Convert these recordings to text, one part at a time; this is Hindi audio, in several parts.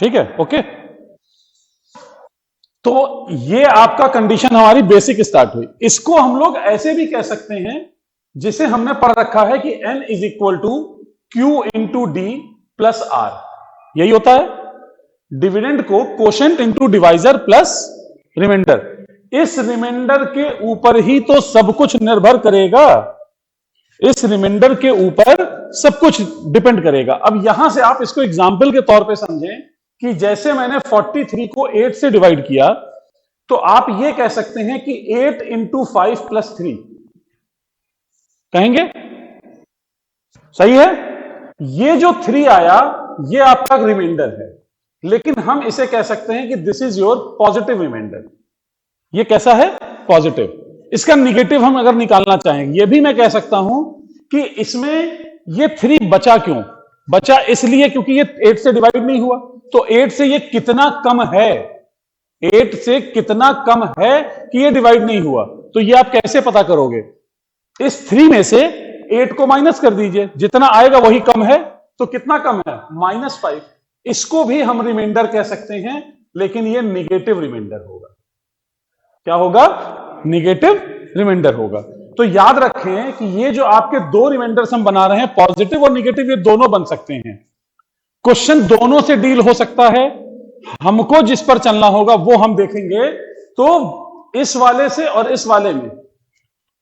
ठीक है, ओके। तो ये आपका कंडीशन हमारी बेसिक स्टार्ट हुई। इसको हम लोग ऐसे भी कह सकते हैं जिसे हमने पढ़ रखा है कि n is equal to Q into D plus R, यही होता है। डिविडेंड को quotient into divisor plus remainder. इस रिमाइंडर के ऊपर ही तो सब कुछ निर्भर करेगा, इस रिमाइंडर के ऊपर सब कुछ डिपेंड करेगा। अब यहां से आप इसको एग्जाम्पल के तौर पे समझें कि जैसे मैंने 43 को 8 से डिवाइड किया, तो आप ये कह सकते हैं कि 8 इंटू 5 प्लस 3 कहेंगे, सही है। ये जो 3 आया ये आपका रिमाइंडर है, लेकिन हम इसे कह सकते हैं कि this is your positive remainder. ये कैसा है? पॉजिटिव। इसका निगेटिव हम अगर निकालना चाहेंगे, ये भी मैं कह सकता हूं कि इसमें ये 3 बचा क्यों? बचा इसलिए क्योंकि ये 8 से डिवाइड नहीं हुआ। तो 8 से ये कितना कम है, 8 से कितना कम है कि ये डिवाइड नहीं हुआ। तो ये आप कैसे पता करोगे? इस 3 में से 8 को माइनस कर दीजिए, जितना आएगा वही कम है। तो कितना कम है? -5। इसको भी हम रिमाइंडर कह सकते हैं, लेकिन ये निगेटिव रिमाइंडर होगा। क्या होगा? निगेटिव रिमाइंडर होगा। तो याद रखें कि ये जो आपके 2 रिमाइंडर्स हम बना रहे हैं, पॉजिटिव और निगेटिव, ये दोनों बन सकते हैं। क्वेश्चन दोनों से डील हो सकता है, हमको जिस पर चलना होगा वो हम देखेंगे। तो इस वाले से और इस वाले में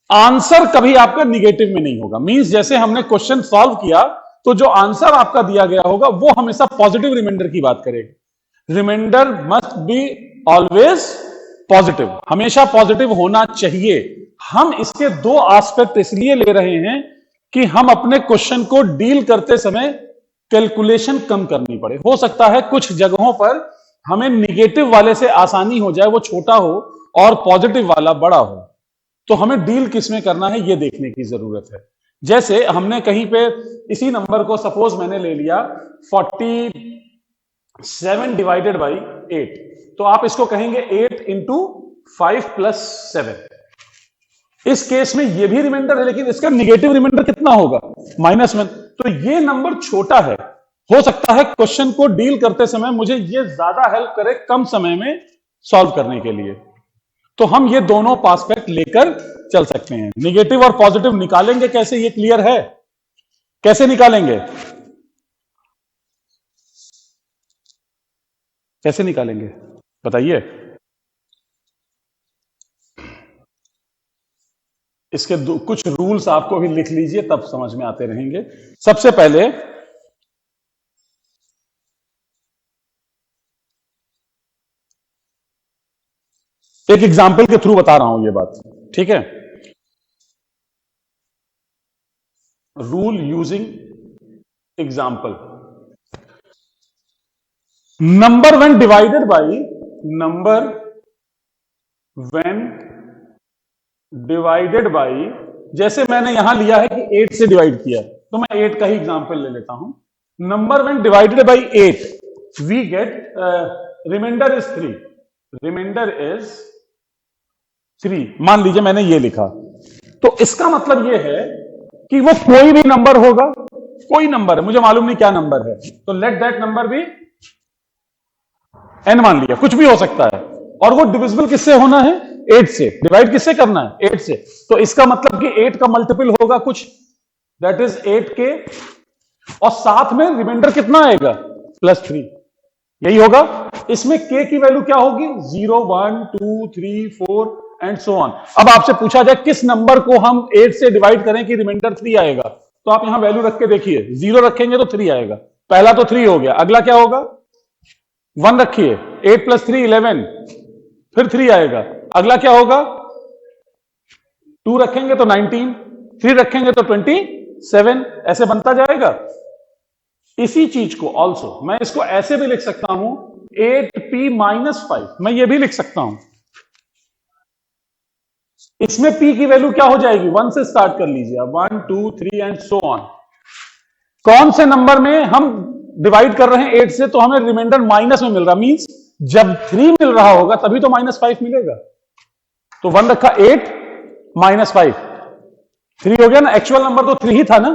आंसर कभी आपका निगेटिव में नहीं होगा। मींस जैसे हमने क्वेश्चन सॉल्व किया तो जो आंसर आपका दिया गया होगा वो हमेशा पॉजिटिव रिमाइंडर की बात करेगा। Remainder must be always positive, हमेशा पॉजिटिव होना चाहिए। हम इसके 2 एस्पेक्ट इसलिए ले रहे हैं कि हम अपने क्वेश्चन को डील करते समय कैलकुलेशन कम करनी पड़े। हो सकता है कुछ जगहों पर हमें निगेटिव वाले से आसानी हो जाए, वो छोटा हो, और पॉजिटिव वाला बड़ा हो। तो हमें डील किस में करना है ये देखने की जरूरत है। जैसे हमने कहीं पे इसी नंबर को सपोज मैंने ले लिया 47 डिवाइडेड बाई 8, तो आप इसको कहेंगे 8 इंटू 5 प्लस 7। इस केस में ये भी रिमाइंडर है, लेकिन इसका निगेटिव रिमाइंडर कितना होगा? -1। तो ये नंबर छोटा है। हो सकता है क्वेश्चन को डील करते समय मुझे ये ज्यादा हेल्प करे कम समय में सॉल्व करने के लिए। तो हम ये दोनों एस्पेक्ट लेकर चल सकते हैं। निगेटिव और पॉजिटिव निकालेंगे कैसे, ये क्लियर है? कैसे निकालेंगे? कैसे निकालेंगे बताइए। इसके कुछ रूल्स आपको भी लिख लीजिए, तब समझ में आते रहेंगे। सबसे पहले एक एग्जाम्पल के थ्रू बता रहा हूं ये बात, ठीक है। Rule using example. Number when divided by, number when divided by, जैसे मैंने यहां लिया है कि 8 से डिवाइड किया, तो मैं 8 का ही एग्जांपल ले लेता हूं। Number when divided by 8 we get remainder is 3, remainder is 3। मान लीजिए मैंने ये लिखा, तो इसका मतलब ये है कि वो कोई भी नंबर होगा, कोई नंबर है, मुझे मालूम नहीं क्या नंबर है, तो लेट दैट नंबर भी n मान लिया, कुछ भी हो सकता है। और वो डिविजिबल किससे होना है? 8 से। डिवाइड किससे करना है? 8 से। तो इसका मतलब कि 8 का मल्टीपल होगा कुछ, दैट इज 8k, और साथ में रिमाइंडर कितना आएगा? +3, यही होगा। इसमें k की वैल्यू क्या होगी? 0, 1, 2, 3, 4 एंड सो ऑन। अब आपसे पूछा जाए किस नंबर को हम 8 से डिवाइड करें कि रिमाइंडर 3 आएगा, तो आप यहां वैल्यू रख के देखिए। 0 रखेंगे तो 3 आएगा, पहला तो 3 हो गया। अगला क्या होगा? 1 रखिए, 8 + 3 11, फिर 3 आएगा। अगला क्या होगा? 2 रखेंगे तो 19, 3 रखेंगे तो 27, ऐसे बनता जाएगा। इसी चीज को ऑल्सो मैं इसको ऐसे भी लिख सकता हूं, 8p - 5, मैं ये भी लिख सकता हूं। इसमें p की वैल्यू क्या हो जाएगी? 1 से स्टार्ट कर लीजिए, 1, 2, 3 एंड सो ऑन। कौन से नंबर में हम डिवाइड कर रहे हैं 8 से, तो हमें रिमाइंडर माइनस में मिल रहा, मींस जब 3 मिल रहा होगा तभी तो -5 मिलेगा। तो 1 रखा, 8 - 5, 3 हो गया ना। एक्चुअल नंबर तो 3 ही था ना,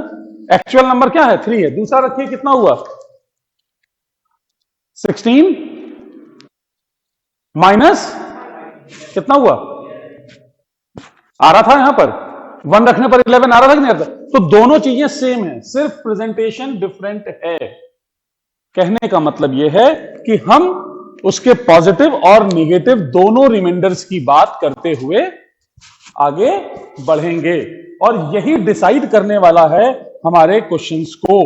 एक्चुअल नंबर क्या है? 3 है। दूसरा रखिए, कितना हुआ? 16 माइनस कितना हुआ, आ रहा था यहां पर 1 रखने पर 11 आ रहा था कि नहीं आता? तो दोनों चीजें सेम है, सिर्फ प्रेजेंटेशन डिफरेंट है। कहने का मतलब यह है कि हम उसके पॉजिटिव और नेगेटिव दोनों रिमाइंडर्स की बात करते हुए आगे बढ़ेंगे और यही डिसाइड करने वाला है हमारे क्वेश्चंस को।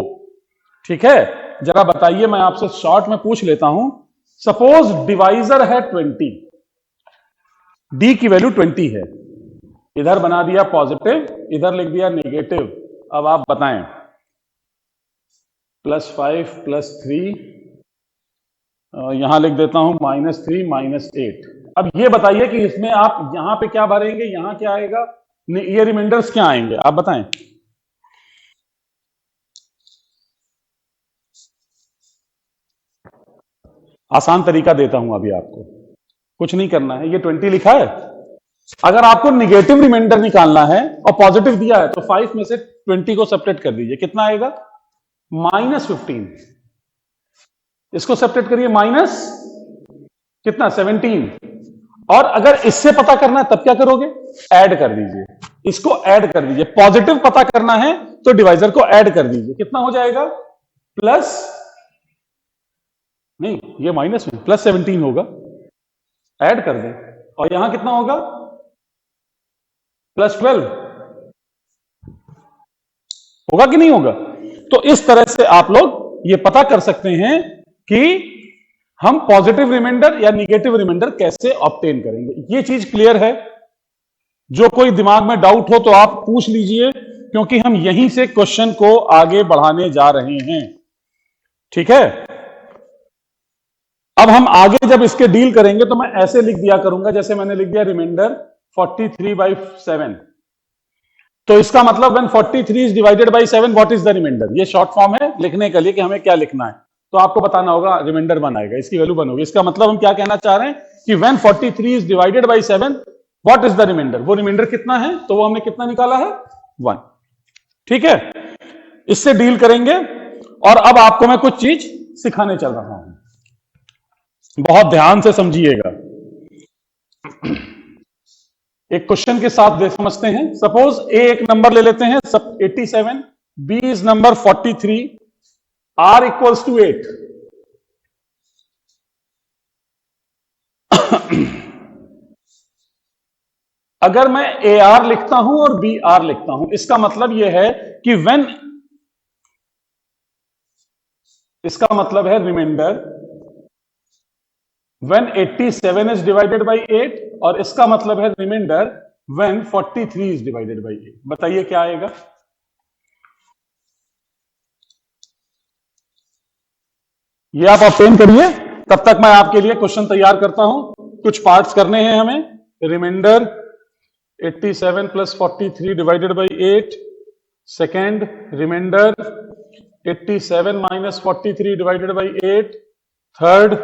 ठीक है, जरा बताइए, मैं आपसे शॉर्ट में पूछ लेता हूं। सपोज डिवाइजर है 20, डी की वैल्यू 20 है, इधर बना दिया पॉजिटिव, इधर लिख दिया नेगेटिव। अब आप बताएं, +5 +3, यहां लिख देता हूं -3 -8। अब ये बताइए कि इसमें आप यहां पे क्या भरेंगे, यहां क्या आएगा, ये रिमाइंडर्स क्या आएंगे, आप बताएं। आसान तरीका देता हूं अभी आपको, कुछ नहीं करना है। ये 20 लिखा है, अगर आपको निगेटिव रिमाइंडर निकालना है और पॉजिटिव दिया है तो 5 में से 20 को सेपरेट कर दीजिए, कितना आएगा, -15। इसको सेपरेट करिए, माइनस कितना, 17। और अगर इससे पता करना है तब क्या करोगे, ऐड कर दीजिए, इसको ऐड कर दीजिए। पॉजिटिव पता करना है तो डिवाइजर को ऐड कर दीजिए, कितना हो जाएगा, प्लस नहीं, ये माइनस में +17 होगा, ऐड कर दें। और यहां कितना होगा, +12 होगा कि नहीं होगा। तो इस तरह से आप लोग ये पता कर सकते हैं कि हम पॉजिटिव रिमाइंडर या निगेटिव रिमाइंडर कैसे ऑब्टेन करेंगे। ये चीज क्लियर है? जो कोई दिमाग में डाउट हो तो आप पूछ लीजिए, क्योंकि हम यहीं से क्वेश्चन को आगे बढ़ाने जा रहे हैं। ठीक है, अब हम आगे जब इसके डील करेंगे तो मैं ऐसे लिख दिया करूंगा, जैसे मैंने लिख दिया रिमाइंडर 43/7। तो इसका मतलब when 43 is divided by 7 what is the remainder. ये शॉर्ट फॉर्म है लिखने के लिए कि हमें क्या लिखना है, तो आपको बताना होगा रिमाइंडर 1 आएगा, इसकी वैल्यू 1 होगी। इसका मतलब हम क्या कहना चाह रहे हैं कि when 43 is divided by 7 what is the remainder, वो रिमाइंडर कितना है, तो वो हमने कितना निकाला है, 1। ठीक है, इससे डील करेंगे। और अब आपको मैं कुछ चीज सिखाने चल रहा हूं, बहुत ध्यान से समझिएगा। एक क्वेश्चन के साथ समझते हैं। सपोज ए एक नंबर ले लेते हैं, 87, B is number 43, R equals to 8। अगर मैं ए आर लिखता हूं और बी आर लिखता हूं, इसका मतलब यह है कि इसका मतलब है reminder when 87 is divided by 8, और इसका मतलब है reminder when 43 is divided by 8। बताइए क्या आएगा। ये आप ऑब्टेन करिए, तब तक मैं आपके लिए क्वेश्चन तैयार करता हूं। कुछ पार्ट्स करने हैं हमें। Remainder 87 + 43 divided by 8। Second, remainder 87 - 43 divided by 8। Third,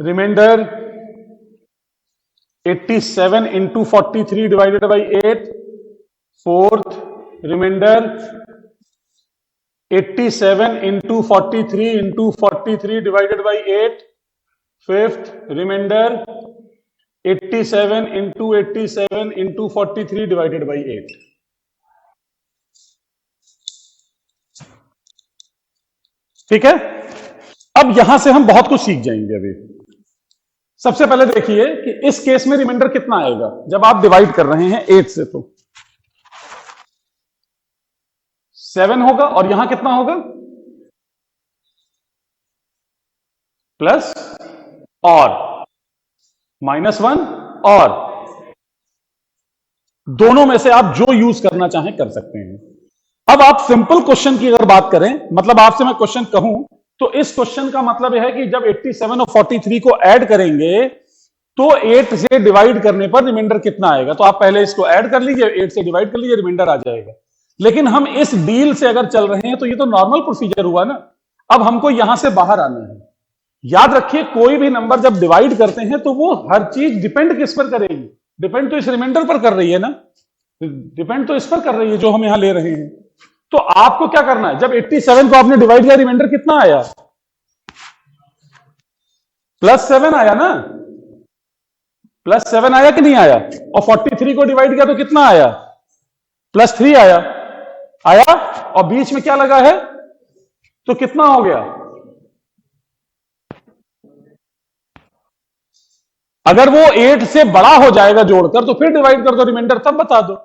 remainder 87 × 43 divided by 8। Fourth, remainder 87 × 43 × 43 divided by 8। Fifth, remainder 87 × 87 × 43 divided by 8। ठीक है, अब यहां से हम बहुत कुछ सीख जाएंगे। अभी सबसे पहले देखिए कि इस केस में रिमाइंडर कितना आएगा जब आप डिवाइड कर रहे हैं 8 से, तो 7 होगा, और यहां कितना होगा, प्लस और -1, और दोनों में से आप जो यूज करना चाहें कर सकते हैं। अब आप सिंपल क्वेश्चन की अगर बात करें, मतलब आपसे मैं क्वेश्चन कहूं, तो इस क्वेश्चन का मतलब यह है कि जब 87 और 43 को ऐड करेंगे तो 8 से डिवाइड करने पर रिमाइंडर कितना आएगा। तो आप पहले इसको ऐड कर लीजिए, 8 से डिवाइड कर लीजिए, रिमाइंडर आ जाएगा। लेकिन हम इस डील से अगर चल रहे हैं तो ये तो नॉर्मल प्रोसीजर हुआ ना। अब हमको यहां से बाहर आना है। याद रखिए, कोई भी नंबर जब डिवाइड करते हैं तो वो हर चीज डिपेंड किस पर करेगी, डिपेंड तो इस रिमाइंडर पर कर रही है ना, डिपेंड तो इस पर कर रही है जो हम यहां ले रहे हैं। तो आपको क्या करना है, जब 87 को आपने डिवाइड किया, रिमाइंडर कितना आया, +7 आया ना, +7 आया कि नहीं आया? और 43 को डिवाइड किया तो कितना आया? +3 आया। आया, और बीच में क्या लगा है तो कितना हो गया? अगर वो 8 से बड़ा हो जाएगा जोड़कर तो फिर डिवाइड कर दो, रिमाइंडर तब बता दो।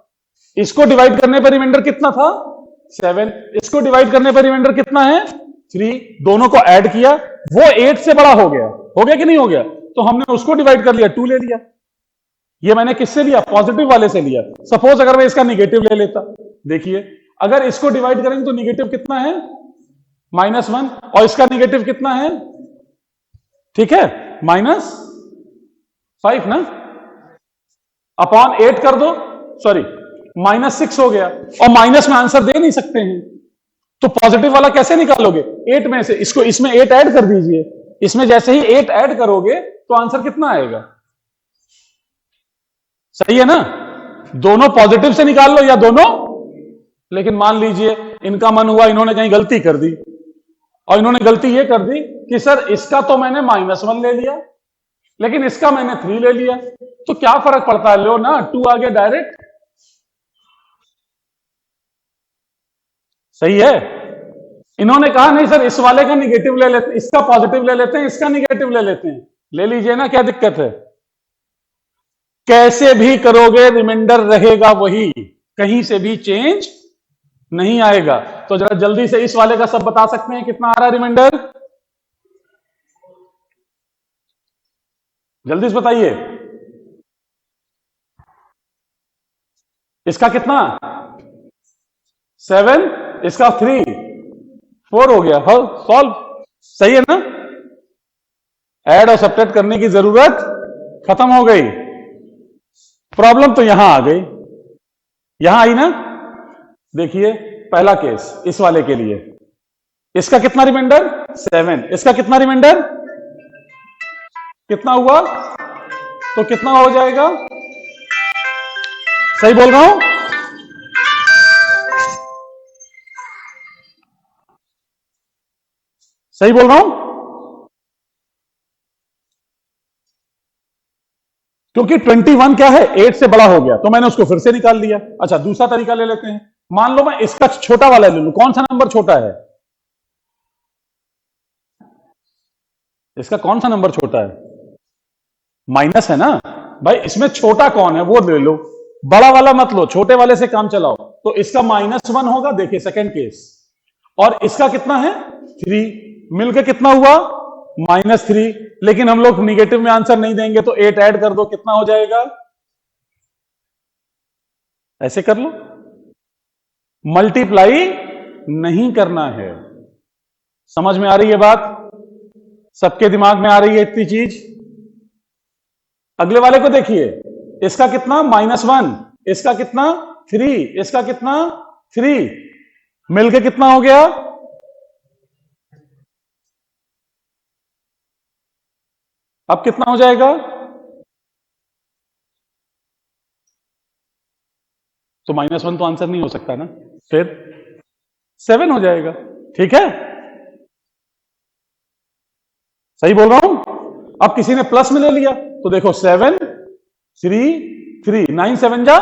इसको डिवाइड करने पर रिमाइंडर कितना था? 7। इसको डिवाइड करने पर रिमाइंडर कितना है? 3। दोनों को ऐड किया, वो 8 से बड़ा हो गया कि नहीं हो गया? तो हमने उसको डिवाइड कर लिया, 2 ले लिया। ये मैंने किससे लिया? पॉजिटिव वाले से लिया। सपोज अगर मैं इसका निगेटिव ले लेता, देखिए अगर इसको डिवाइड करेंगे तो निगेटिव कितना है? -1। और इसका निगेटिव कितना है? ठीक है, -5 ना, अपॉन 8 कर दो, सॉरी -6 हो गया। और माइनस में आंसर दे नहीं सकते हैं, तो पॉजिटिव वाला कैसे निकालोगे? 8 में से इसको, इसमें 8 ऐड कर दीजिए। इसमें जैसे ही 8 ऐड करोगे तो आंसर कितना आएगा? सही है ना? दोनों पॉजिटिव से निकाल लो या दोनों, लेकिन मान लीजिए इनका मन हुआ, इन्होंने कहीं गलती कर दी, और इन्होंने गलती ये कर दी कि सर इसका तो मैंने -1 ले लिया, लेकिन इसका मैंने 3 ले लिया, तो क्या फर्क पड़ता है? लो ना, 2 आ गया डायरेक्ट। सही है। इन्होंने कहा नहीं सर इस वाले का निगेटिव ले लेते, इसका पॉजिटिव ले लेते हैं, इसका निगेटिव ले लेते हैं। ले लीजिए ना, क्या दिक्कत है? कैसे भी करोगे रिमाइंडर रहेगा वही, कहीं से भी चेंज नहीं आएगा। तो जरा जल्दी से इस वाले का सब बता सकते हैं कितना आ रहा है रिमाइंडर? जल्दी से बताइए। इसका कितना? 7, इसका 3, 4 हो गया। हो सॉल्व। सही है ना? ऐड और सब्ट्रैक्ट करने की जरूरत खत्म हो गई। प्रॉब्लम तो यहां आ गई, यहां आई ना। देखिए पहला केस इस वाले के लिए, इसका कितना रिमाइंडर? 7। इसका कितना रिमाइंडर? कितना हुआ? तो कितना हो जाएगा? सही बोल रहा हूं? सही बोल रहा हूं? क्योंकि 21 क्या है, 8 से बड़ा हो गया, तो मैंने उसको फिर से निकाल लिया। अच्छा दूसरा तरीका ले लेते हैं। मान लो मैं इसका छोटा वाला ले लूं। कौन सा नंबर छोटा है? इसका कौन सा नंबर छोटा है? माइनस है ना भाई। इसमें छोटा कौन है वो ले लो, बड़ा वाला मत लो, छोटे वाले से काम चलाओ। तो इसका -1 होगा, देखिए सेकंड केस। और इसका कितना है? 3। मिलकर कितना हुआ? -3। लेकिन हम लोग निगेटिव में आंसर नहीं देंगे, तो 8 ऐड कर दो, कितना हो जाएगा? ऐसे कर लो, मल्टीप्लाई नहीं करना है। समझ में आ रही है बात? सबके दिमाग में आ रही है इतनी चीज? अगले वाले को देखिए, इसका कितना? -1। इसका कितना? 3। इसका कितना? 3। मिलके कितना हो गया? अब कितना हो जाएगा? तो -1 तो आंसर नहीं हो सकता ना, फिर 7 हो जाएगा। ठीक है, सही बोल रहा हूं? अब किसी ने प्लस में ले लिया, तो देखो 7 3 3, 9 7 जा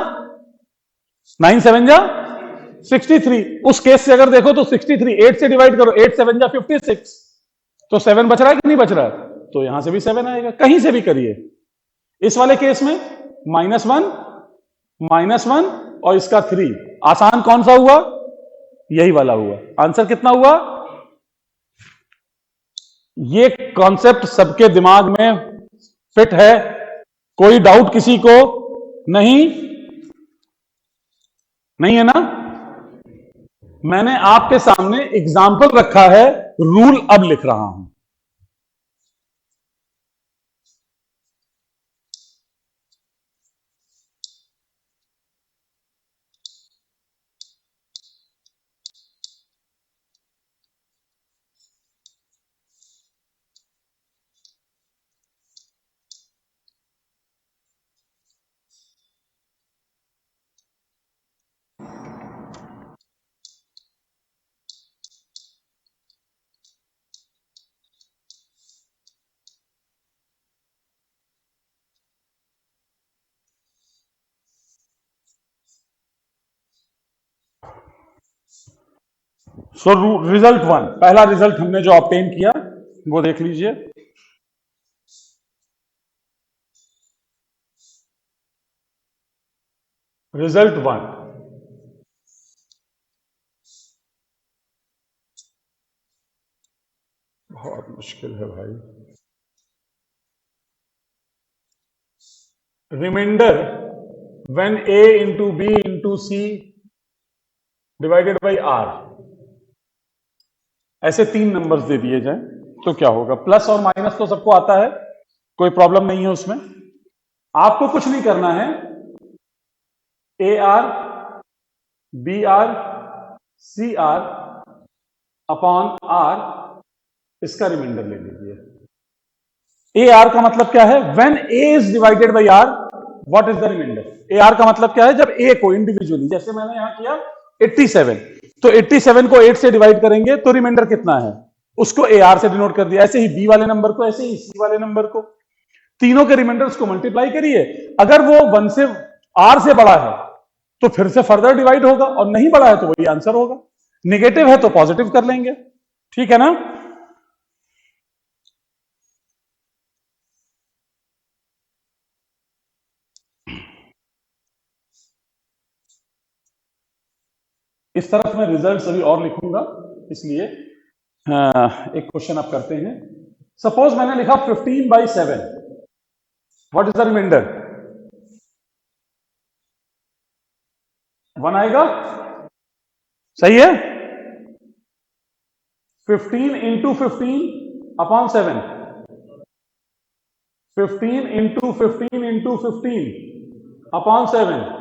63। उस केस से अगर देखो तो 63, 8 से डिवाइड करो, 8 7 जा 56। तो 7 बच रहा है कि नहीं बच रहा है? तो यहां से भी 7 आएगा, कहीं से भी करिए। इस वाले केस में -1 -1 और इसका 3, आसान कौन सा हुआ? यही वाला हुआ। आंसर कितना हुआ? ये कॉन्सेप्ट सबके दिमाग में फिट है? कोई डाउट किसी को? नहीं? नहीं है ना? मैंने आपके सामने एग्जाम्पल रखा है, रूल अब लिख रहा हूं। सो रिजल्ट वन, पहला रिजल्ट हमने जो ऑब्टेन किया वो देख लीजिए। रिजल्ट वन, बहुत मुश्किल है भाई। Remainder when a into B into C divided by R, ऐसे तीन नंबर्स दे दिए जाए तो क्या होगा? प्लस और माइनस तो सबको आता है, कोई प्रॉब्लम नहीं है उसमें। आपको कुछ नहीं करना है, A R, B R, C R upon R, इसका रिमाइंडर ले लीजिए। ए आर का मतलब क्या है? When A is divided by R, what is the remainder? A R का मतलब क्या है? जब ए को इंडिविजुअली, जैसे मैंने यहां किया 87, तो 87 को 8 से डिवाइड करेंगे तो रिमाइंडर कितना है, उसको ए आर से डिनोट कर दिया। ऐसे ही बी वाले नंबर को, ऐसे ही सी वाले नंबर को, तीनों के रिमाइंडर्स को मल्टीप्लाई करिए। अगर वो 1 से आर से बड़ा है तो फिर से फर्दर डिवाइड होगा, और नहीं बड़ा है तो वही आंसर होगा। निगेटिव है तो पॉजिटिव कर लेंगे, ठीक है ना? इस तरफ मैं रिजल्ट अभी और लिखूंगा, इसलिए एक क्वेश्चन आप करते हैं। सपोज मैंने लिखा 15/7, व्हाट इज द रिमाइंडर? 1 आएगा, सही है? 15 into 15 upon 7, 15 into 15 into 15 upon 7,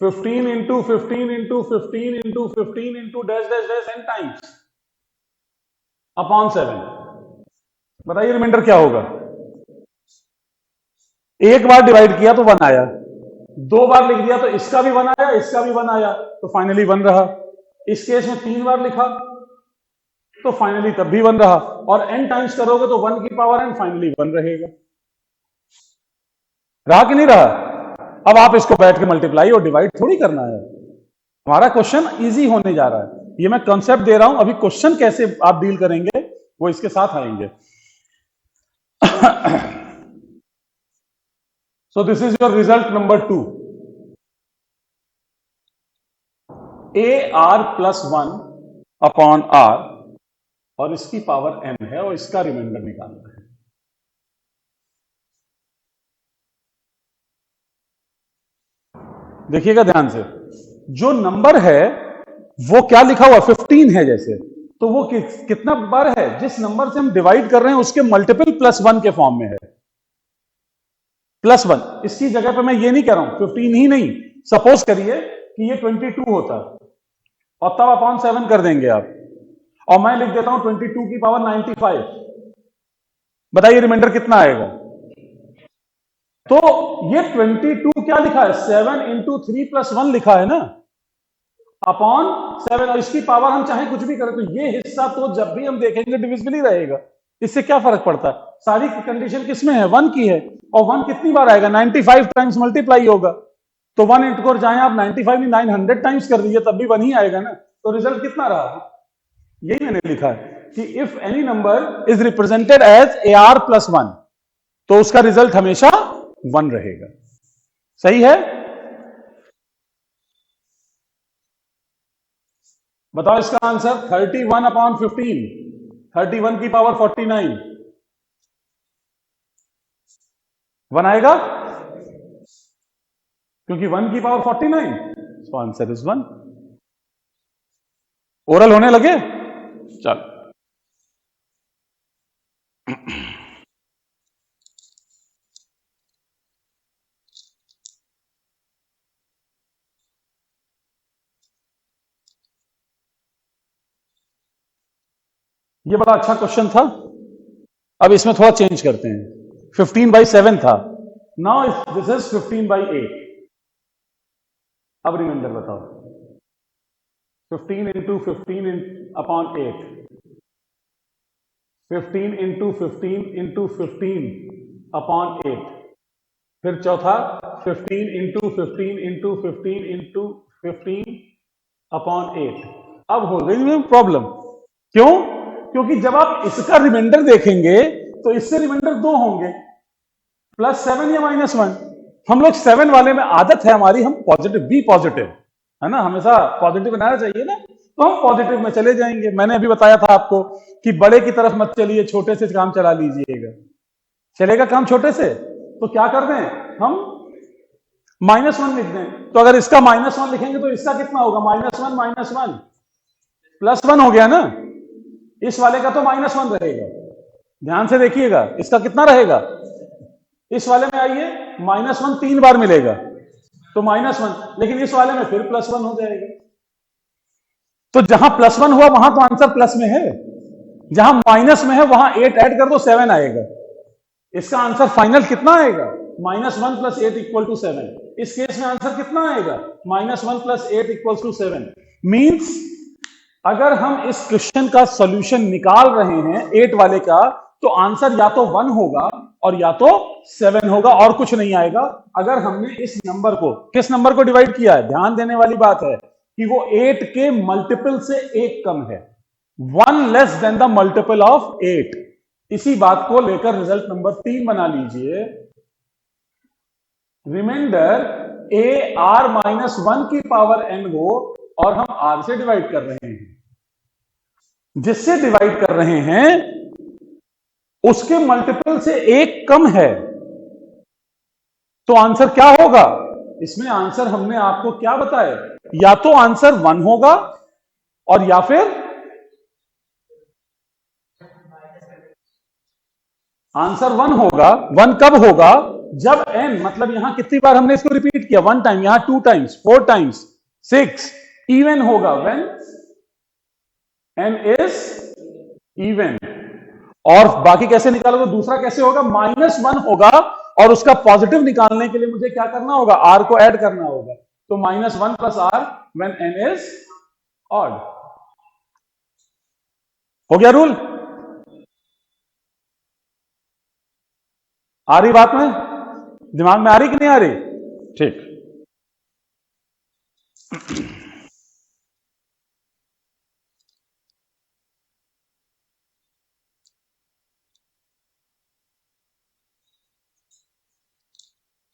15 into 15 into 15 into 15 into dash dash dash n times upon 7। बताइए रिमाइंडर क्या होगा? एक बार डिवाइड किया तो 1 आया, दो बार लिख दिया तो इसका भी 1 आया, इसका भी 1 आया, तो फाइनली 1 रहा। इस केस में 3 बार लिखा तो फाइनली तब भी 1 रहा, और n टाइम्स करोगे तो 1 की पावर n, फाइनली 1 रहेगा। रहा कि नहीं रहा? अब आप इसको बैठ के मल्टीप्लाई और डिवाइड थोड़ी करना है, हमारा क्वेश्चन इजी होने जा रहा है। ये मैं कॉन्सेप्ट दे रहा हूं, अभी क्वेश्चन कैसे आप डील करेंगे वो इसके साथ आएंगे। So this is your result number 2. AR plus 1 upon R, और इसकी पावर n है, और इसका रिमाइंडर निकालना है। देखिएगा ध्यान से, जो नंबर है वो क्या लिखा हुआ 15 है जैसे, तो वो कितना बार है? जिस नंबर से हम डिवाइड कर रहे हैं उसके मल्टीपल +1 के फॉर्म में है, +1। इसकी जगह पे मैं ये नहीं कह रहा हूं 15 ही नहीं, सपोज करिए कि ये 22 होता, और तब अपॉन 7 कर देंगे आप, और मैं लिख देता हूं 22 की पावर 95। बताइए रिमाइंडर कितना आएगा? तो ये 22 क्या लिखा है? 7 इंटू 3 + 1 लिखा है ना, अपॉन 7, और इसकी पावर हम चाहे कुछ भी करें तो ये हिस्सा तो जब भी हम देखेंगे डिविजिबल ही रहेगा। इससे क्या फर्क पड़ता है? सारी कंडीशन किसमें है? 1 की है, और 1 कितनी बार आएगा? 95 टाइम्स मल्टीप्लाई होगा, तो 1 इंटू को चाहे आप 95 नहीं 900 टाइम्स कर दीजिए तब भी 1 ही आएगा ना। तो रिजल्ट कितना रहा? यही मैंने लिखा है कि if any number is represented as AR + 1, तो उसका रिजल्ट हमेशा 1 रहेगा। सही है? बताओ इसका आंसर। 31/15, 31 की पावर 49, 1 आएगा, क्योंकि 1 की power 49, so answer is 1। Oral होने लगे? चल, ये बड़ा अच्छा क्वेश्चन था। अब इसमें थोड़ा चेंज करते हैं। 15/7 था, नाउ दिस इज 15/8। अब रिमाइंडर बताओ। 15 into 15 upon 8, 15 into 15 into 15 upon 8, फिर चौथा 15 इंटू 15 इंटू 15 इंटू 15 अपॉन 8, अब हो गई प्रॉब्लम। क्यों? क्योंकि जब आप इसका रिमाइंडर देखेंगे तो इससे रिमाइंडर 2 होंगे, +7 या -1। हम लोग 7 वाले में आदत है हमारी, हम पॉजिटिव, बी पॉजिटिव, है ना, हमेशा पॉजिटिव बनाना चाहिए ना, तो हम पॉजिटिव में चले जाएंगे। मैंने अभी बताया था आपको कि बड़े की तरफ मत चलिए, छोटे से काम चला लीजिएगा। चलेगा काम छोटे से, तो क्या कर दें हम, -1 लिख दें। तो अगर इसका -1 लिखेंगे तो इसका कितना होगा, -1 -1 +1 हो गया ना। इस वाले का तो -1 रहेगा, ध्यान से देखिएगा, इसका कितना रहेगा, इस वाले में आइए -1 3 बार मिलेगा तो -1, लेकिन इस वाले में फिर +1 हो जाएगा। तो जहां +1 हुआ वहां तो आंसर प्लस में है, जहां माइनस में है वहां 8 ऐड कर दो 7 आएगा। इसका आंसर फाइनल कितना आएगा, -1 + 8 = 7। इस केस में आंसर कितना आएगा, -1 + 8 = 7। मींस अगर हम इस क्वेश्चन का सॉल्यूशन निकाल रहे हैं 8 वाले का, तो आंसर या तो 1 होगा और या तो 7 होगा, और कुछ नहीं आएगा। अगर हमने इस नंबर को किस नंबर को डिवाइड किया है, ध्यान देने वाली बात है कि वो 8 के मल्टीपल से 1 कम है, 1 less than the multiple of 8। इसी बात को लेकर रिजल्ट नंबर 3 बना लीजिए। रिमाइंडर a r-1 की पावर n हो और हम r से डिवाइड कर रहे हैं, जिससे डिवाइड कर रहे हैं उसके मल्टीपल से 1 कम है, तो आंसर क्या होगा। इसमें आंसर हमने आपको क्या बताया, या तो आंसर 1 होगा और या फिर आंसर 1 होगा। 1 कब होगा, जब n, मतलब यहां कितनी बार हमने इसको रिपीट किया, 1 टाइम, यहां 2 टाइम्स, 4 टाइम्स, 6, इवन होगा व्हेन n इज इवन। और बाकी कैसे निकालोगे, दूसरा कैसे होगा, -1 होगा और उसका पॉजिटिव निकालने के लिए मुझे क्या करना होगा, r को ऐड करना होगा। तो -1 + r when n is odd. हो गया रूल, आ रही बात में, दिमाग में आ रही कि नहीं आ रही, ठीक।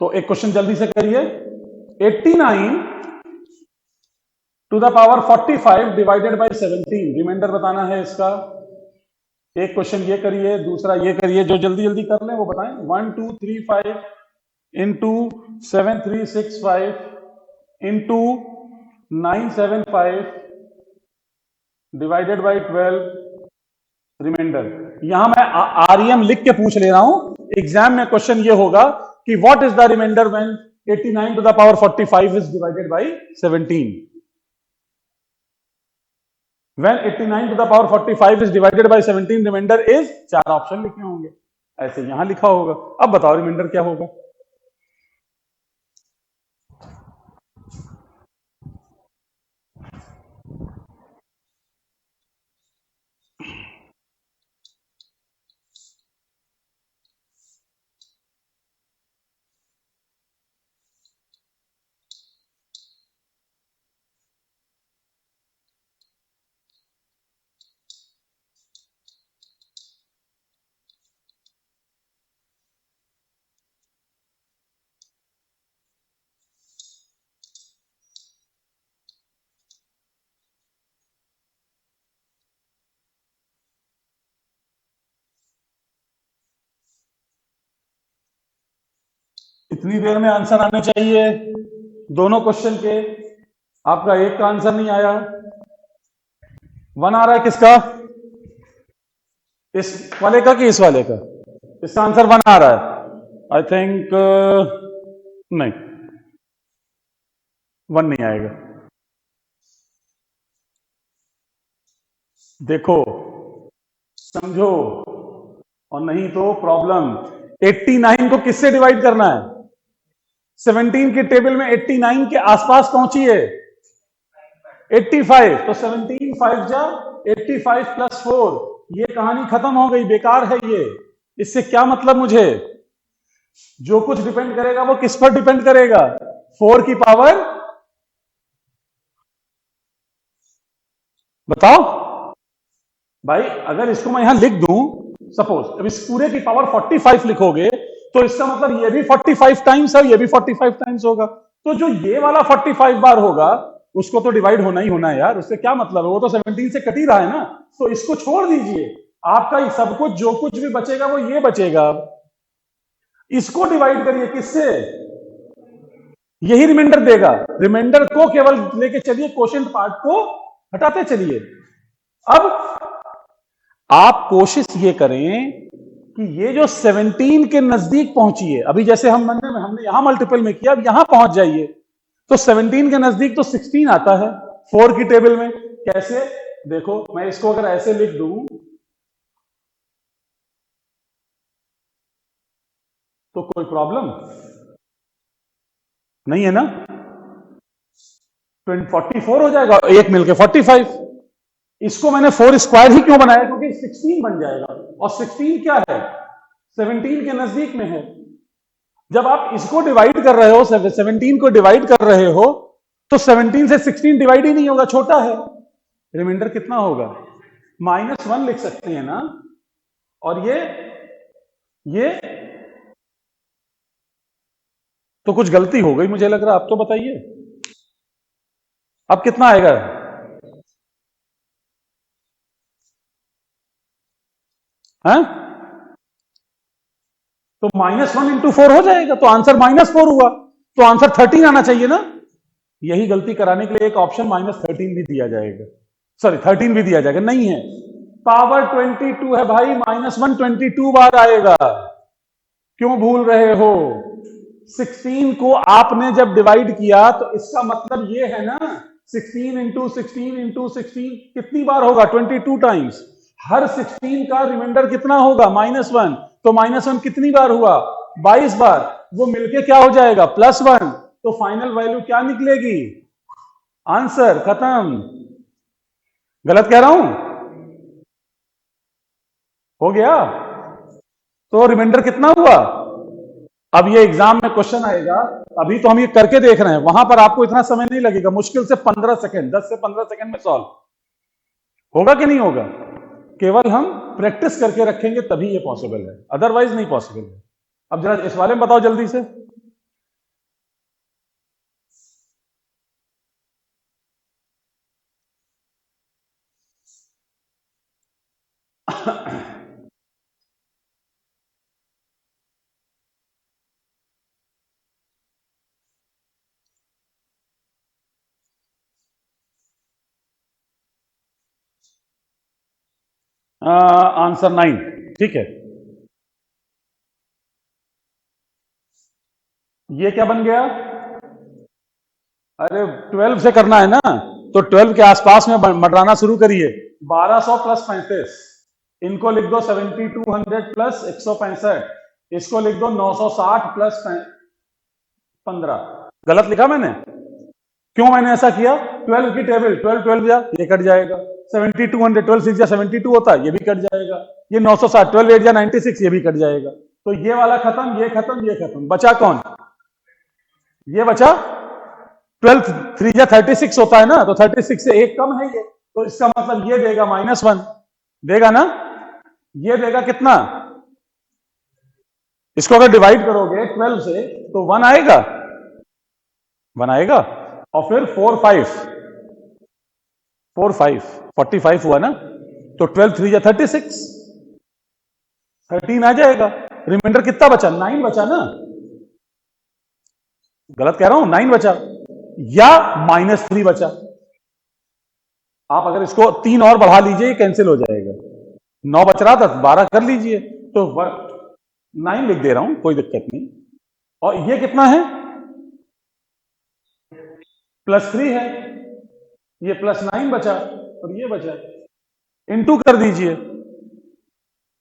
तो एक क्वेश्चन जल्दी से करिए, 89 to the power 45 divided by 17, remainder बताना है इसका। एक क्वेश्चन ये करिए, दूसरा ये करिए, जो जल्दी जल्दी कर लें वो बताएं। 1 2 3 5 into 7 3 6 5 into 9 7 5 divided by 12 remainder. यहां मैं आरईएम लिख के पूछ ले रहा हूं, एग्जाम में क्वेश्चन ये होगा कि what is the remainder when 89 to the power 45 is divided by 17। When 89 to the power 45 is divided by 17, remainder is, 4 option लिखे होंगे, ऐसे यहां लिखा होगा। अब बताओ रिमाइंडर क्या होगा। इतनी देर में आंसर आने चाहिए दोनों क्वेश्चन के, आपका एक का आंसर नहीं आया। 1 आ रहा है किसका, इस वाले का कि इस वाले का, इसका आंसर 1 आ रहा है, आई थिंक नहीं, 1 नहीं आएगा। देखो समझो, और नहीं तो प्रॉब्लम। 89 को किससे डिवाइड करना है, 17 के टेबल में 89 के आसपास पहुंची है 85, तो 17 5 जा 85 + 4, ये कहानी खत्म हो गई, बेकार है ये। इससे क्या मतलब मुझे, जो कुछ डिपेंड करेगा वो किस पर डिपेंड करेगा, 4 की पावर बताओ भाई, अगर इसको मैं यहां लिख दूं, सपोज अब इस पूरे की पावर 45 लिखोगे तो इसका मतलब ये भी 45 टाइम्स है, ये भी 45 टाइम्स होगा। तो जो ये वाला 45 बार होगा उसको तो डिवाइड होना ही होना है यार, उससे क्या मतलब है, वो तो 17 से कट ही रहा है ना। तो इसको छोड़ दीजिए, आपका सब कुछ जो कुछ भी बचेगा वो ये बचेगा। इसको डिवाइड करिए किससे, यही रिमाइंडर देगा। रिमाइंडर को केवल लेके चलिए, क्वोशिएंट पार्ट को हटाते चलिए। अब आप कोशिश ये करें कि ये जो 17 के नजदीक पहुंचिए, अभी जैसे हमने यहां मल्टीपल में किया, अब यहां पहुंच जाइए तो 17 के नजदीक तो 16 आता है 4 की टेबल में। कैसे, देखो मैं इसको अगर ऐसे लिख दूं तो कोई प्रॉब्लम नहीं है ना, 44 हो जाएगा, एक मिलके 45। इसको मैंने 4 स्क्वायर ही क्यों बनाया, क्योंकि 16 बन जाएगा, और 16 क्या है, 17 के नजदीक में है। जब आप इसको डिवाइड कर रहे हो, 17 को डिवाइड कर रहे हो, तो 17 से 16 डिवाइड ही नहीं होगा, छोटा है। रिमाइंडर कितना होगा, -1 लिख सकते हैं ना। और ये तो कुछ गलती हो गई मुझे लग रहा, आप तो बताइए अब कितना आएगा। हैं? तो -1 इंटू 4 हो जाएगा, तो आंसर -4 हुआ, तो आंसर 13 आना चाहिए ना। यही गलती कराने के लिए एक ऑप्शन -13 भी दिया जाएगा, सॉरी 13 भी दिया जाएगा, नहीं है। पावर 22 है भाई, -1 22 बार आएगा, क्यों भूल रहे हो। 16 को आपने जब डिवाइड किया तो इसका मतलब ये है ना, 16 इंटू 16 इंटू 16 कितनी बार होगा, 22 टाइम्स। हर 16 का रिमाइंडर कितना होगा, -1, तो -1 कितनी बार हुआ, 22 बार। वो मिलके क्या हो जाएगा, +1, तो फाइनल वैल्यू क्या निकलेगी, आंसर खत्म। गलत कह रहा हूं, हो गया। तो रिमाइंडर कितना हुआ। अब ये एग्जाम में क्वेश्चन आएगा, अभी तो हम ये करके देख रहे हैं, वहां पर आपको इतना समय नहीं लगेगा, मुश्किल से 15 सेकंड, 10 से 15 सेकंड में सॉल्व होगा कि नहीं होगा। केवल हम प्रैक्टिस करके रखेंगे तभी ये पॉसिबल है, अदरवाइज नहीं पॉसिबल है। अब जरा इस वाले में बताओ जल्दी से। आंसर 9, ठीक है। ये क्या बन गया, अरे 12 से करना है ना, तो 12 के आसपास में मंडराना शुरू करिए। 1200 प्लस 35, इनको लिख दो 7200 प्लस 165, इसको लिख दो 960 प्लस 15। गलत लिखा मैंने, क्यों मैंने ऐसा किया, 12 की टेबल, 12 12 जा, ये कट जाएगा। 7200 12 6 जा 72 होता, ये भी कट जाएगा। ये 960 12 8 जा 96, ये भी कट जाएगा। तो ये वाला खत्म, ये खत्म, ये खत्म, बचा कौन, ये बचा। 12 3 जा 36 होता है ना, तो 36 से एक कम है ये, तो इसका मतलब ये देगा -1 देगा ना। ये देगा कितना, इसको अगर डिवाइड करोगे 12 से तो 1 आएगा, 1 आएगा। और फिर 4 5 45 हुआ ना, तो 12 3 जा 36, 13 आ जाएगा। रिमाइंडर कितना बचा, 9 बचा ना। गलत कह रहा हूं, 9 बचा या -3 बचा। आप अगर इसको 3 और बढ़ा लीजिए, ये कैंसिल हो जाएगा। 9 बच रहा था, 12 कर लीजिए, तो 9 लिख दे रहा हूं, कोई दिक्कत नहीं। और ये कितना है, +3 है, ये +9 बचा और ये बचा, इंटू कर दीजिए,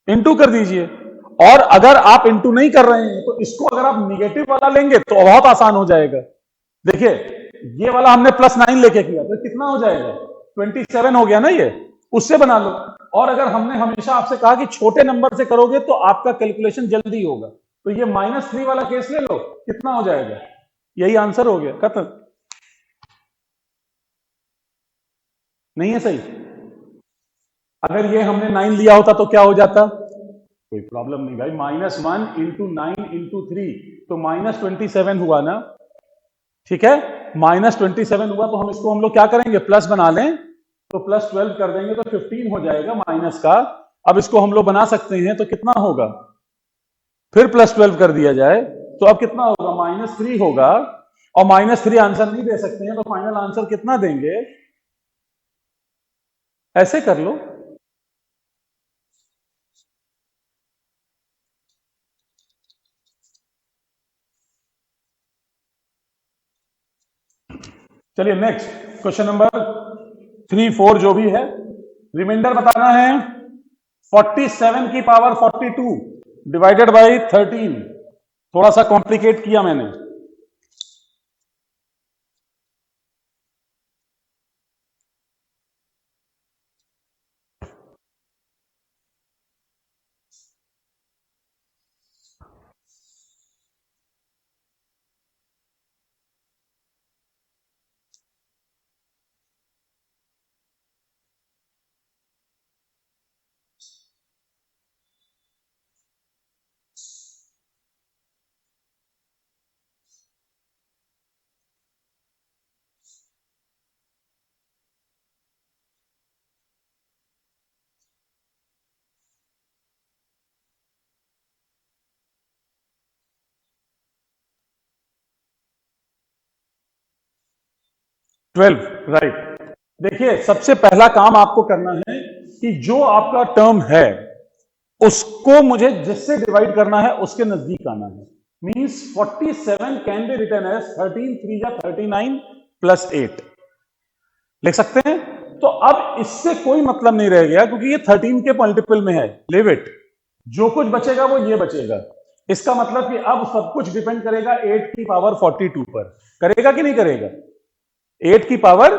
इंटू कर दीजिए। और अगर आप इंटू नहीं कर रहे हैं तो इसको अगर आप निगेटिव वाला लेंगे तो बहुत आसान हो जाएगा। देखिए ये वाला हमने +9 लेके किया तो कितना हो जाएगा, 27 हो गया ना, ये उससे बना लो। और अगर हमने हमेशा आपसे कहा कि छोटे नंबर से करोगे तो आपका कैलकुलेशन जल्दी होगा, तो ये -3 वाला केस ले लो, कितना हो जाएगा, यही आंसर हो गया, खत्म। नहीं है सही, अगर ये हमने 9 लिया होता तो क्या हो जाता? कोई प्रॉब्लम नहीं भाई, -1 इंटू 9 इंटू 3 तो -27 हुआ ना, ठीक है, -27 हुआ तो हम इसको हम लोग क्या करेंगे, प्लस बना लें, तो +12 कर देंगे तो 15 हो जाएगा माइनस का। अब इसको हम लोग बना सकते हैं तो कितना होगा, फिर +12 कर दिया जाए तो अब कितना होगा, -3 होगा, और -3 आंसर नहीं दे सकते हैं तो फाइनल आंसर कितना देंगे, ऐसे कर लो। चलिए नेक्स्ट क्वेश्चन नंबर 3, 4 जो भी है, रिमाइंडर बताना है 47 की पावर 42 डिवाइडेड बाई 13। थोड़ा सा कॉम्प्लिकेट किया मैंने। Twelve, right. देखिए सबसे पहला काम आपको करना है कि जो आपका टर्म है उसको मुझे जिससे डिवाइड करना है उसके नजदीक आना है। Means 47 can be written as 13 3 जा 39 प्लस 8 लिख सकते हैं। तो अब इससे कोई मतलब नहीं रह गया क्योंकि ये 13 के मल्टीपल में है, लिव इट। जो कुछ बचेगा वो ये बचेगा। इसका मतलब कि अब सब कुछ डिपेंड करेगा 8 की पावर 42 पर। करेगा कि नहीं करेगा? 8 की पावर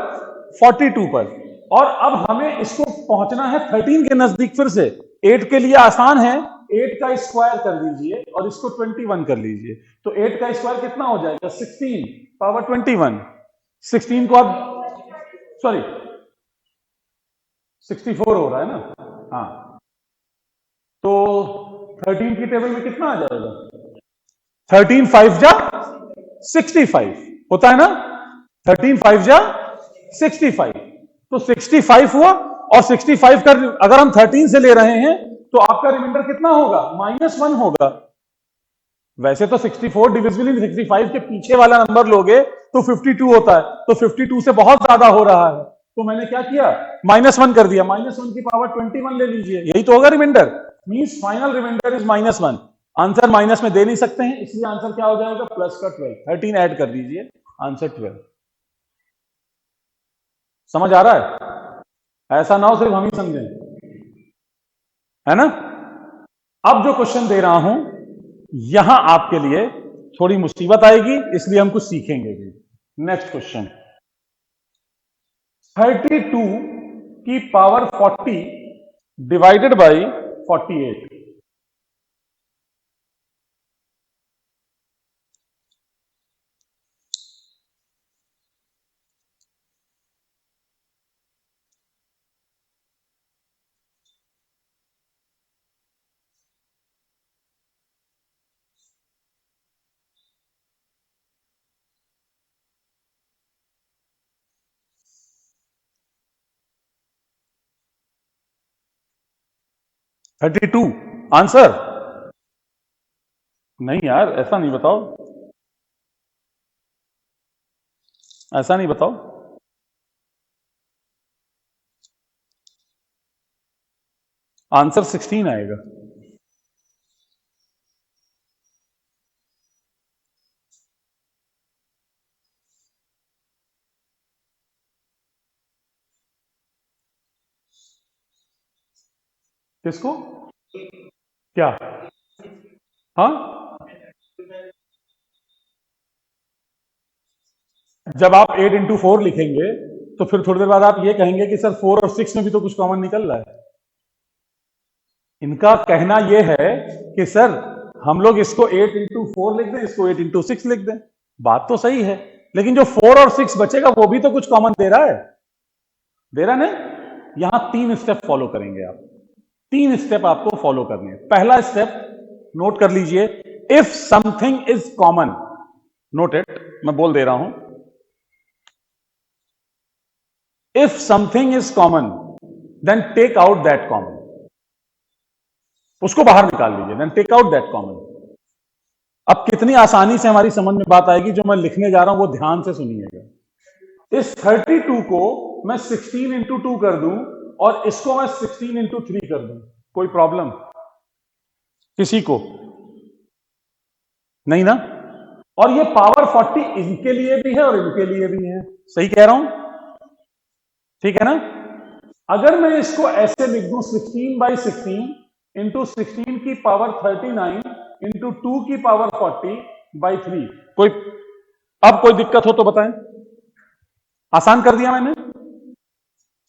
42 पर। और अब हमें इसको पहुंचना है 13 के नजदीक। फिर से 8 के लिए आसान है, 8 का स्क्वायर कर दीजिए और इसको 21 कर लीजिए। तो 8 का स्क्वायर कितना हो जाएगा? 16 पावर 21। 16 को अब सॉरी 64 हो रहा है ना, हाँ। तो 13 की टेबल में कितना आ जाएगा? 13 5 जा 65 होता है ना, 13 5 जा 65। तो 65 हुआ, और 65 का अगर हम 13 से ले रहे हैं तो आपका रिमाइंडर कितना होगा? -1 होगा। वैसे तो 64 डिविजिबल इन 65 के पीछे वाला नंबर लोगे तो 52 होता है, तो 52 से बहुत ज्यादा हो रहा है, तो मैंने क्या किया, -1 कर दिया। -1 की पावर 21 ले लीजिए, यही तो होगा remainder. Means final remainder is -1। Answer minus में दे नहीं सकते हैं, इसलिए आंसर क्या हो जाएगा? प्लस का 12। 13 ऐड कर दीजिए, आंसर 12। समझ आ रहा है? ऐसा ना हो सिर्फ हम ही समझें, है ना। अब जो क्वेश्चन दे रहा हूं यहां आपके लिए थोड़ी मुसीबत आएगी, इसलिए हम कुछ सीखेंगे भी। नेक्स्ट क्वेश्चन, 32 की पावर 40 डिवाइडेड बाई 48। 32 आंसर? नहीं यार, ऐसा नहीं बताओ, ऐसा नहीं बताओ। आंसर 16 आएगा। किसको? क्या? हाँ, जब आप 8 इंटू 4 लिखेंगे तो फिर थोड़ी देर बाद आप ये कहेंगे कि सर 4 और 6 में भी तो कुछ कॉमन निकल रहा है। इनका कहना यह है कि सर हम लोग इसको 8 इंटू 4 लिख दें, इसको 8 इंटू 6 लिख दें। बात तो सही है, लेकिन जो 4 और 6 बचेगा वो भी तो कुछ कॉमन दे रहा है, दे रहा नहीं? यहां 3 स्टेप फॉलो करेंगे आप। 3 स्टेप आपको फॉलो करने हैं। पहला स्टेप नोट कर लीजिए, if something is common, note it, मैं बोल दे रहा हूं, if something is common then take out that common, उसको बाहर निकाल लीजिए, then take out that common. अब कितनी आसानी से हमारी समझ में बात आएगी, जो मैं लिखने जा रहा हूं वो ध्यान से सुनिएगा। इस 32 को मैं 16 इंटू 2 कर दूं और इसको मैं 16 इंटू 3 कर दूं, कोई प्रॉब्लम किसी को नहीं ना? और ये पावर 40 इनके लिए भी है और इनके लिए भी है, सही कह रहा हूं? ठीक है ना? अगर मैं इसको ऐसे लिख दूं 16/16 इंटू 16 की पावर 39 इंटू 2 की पावर 40/3, कोई अब कोई दिक्कत हो तो बताएं। आसान कर दिया मैंने।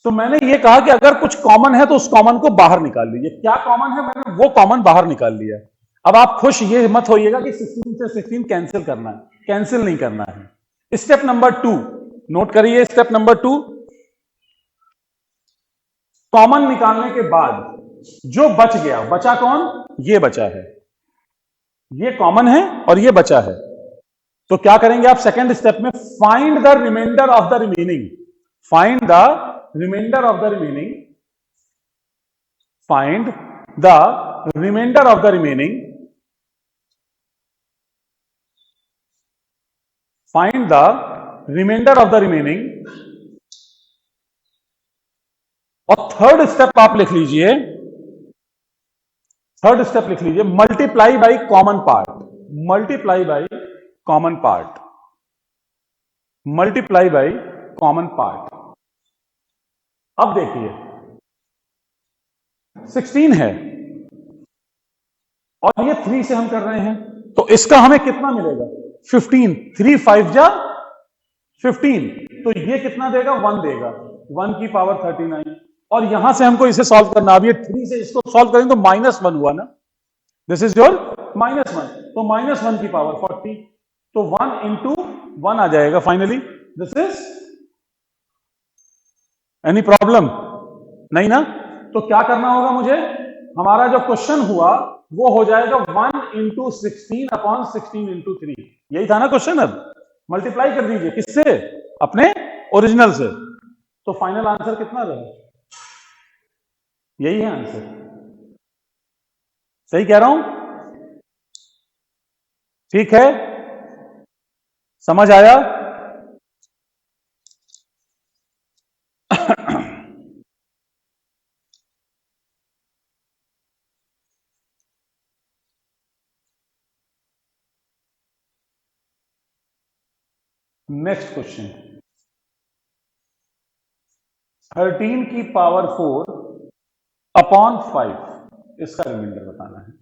तो मैंने ये कहा कि अगर कुछ कॉमन है तो उस कॉमन को बाहर निकाल लीजिए। क्या कॉमन है, मैंने वो कॉमन बाहर निकाल लिया। अब आप खुश ये मत होइएगा कि 16 से 16 कैंसिल करना है, कैंसिल नहीं करना है। स्टेप नंबर 2 नोट करिए, स्टेप नंबर 2, कॉमन निकालने के बाद जो बच गया, बचा कौन? ये बचा है, ये कॉमन है और ये बचा है। तो क्या करेंगे आप सेकेंड स्टेप में? Find the remainder of the remaining, find the remainder of the remaining, find the remainder of the remaining, find the remainder of the remaining. और थर्ड स्टेप आप लिख लीजिए, थर्ड स्टेप लिख लीजिए, multiply by common part, multiply by common part, multiply by common part. अब देखिए 16 है और ये 3 से हम कर रहे हैं, तो इसका हमें कितना मिलेगा? 15, 3 5 जा 15, तो ये कितना देगा? 1 देगा, 1 की पावर 39। और यहां से हमको इसे सॉल्व करना, अब ये 3 से इसको सॉल्व करेंगे तो -1 हुआ ना, दिस इज योर -1, तो -1 की पावर 40, तो 1 इंटू 1 आ जाएगा finally. This is, any problem? नहीं ना? तो क्या करना होगा मुझे? हमारा जो क्वेश्चन हुआ वो हो जाएगा 1 इंटू 16/16 इंटू 3, यही था ना क्वेश्चन। अब मल्टीप्लाई कर दीजिए, किससे? अपने ओरिजिनल से। तो फाइनल आंसर कितना रहा? यही है आंसर, सही कह रहा हूं? ठीक है, समझ आया? नेक्स्ट क्वेश्चन, 13 की पावर 4/5, इसका रिमाइंडर बताना है।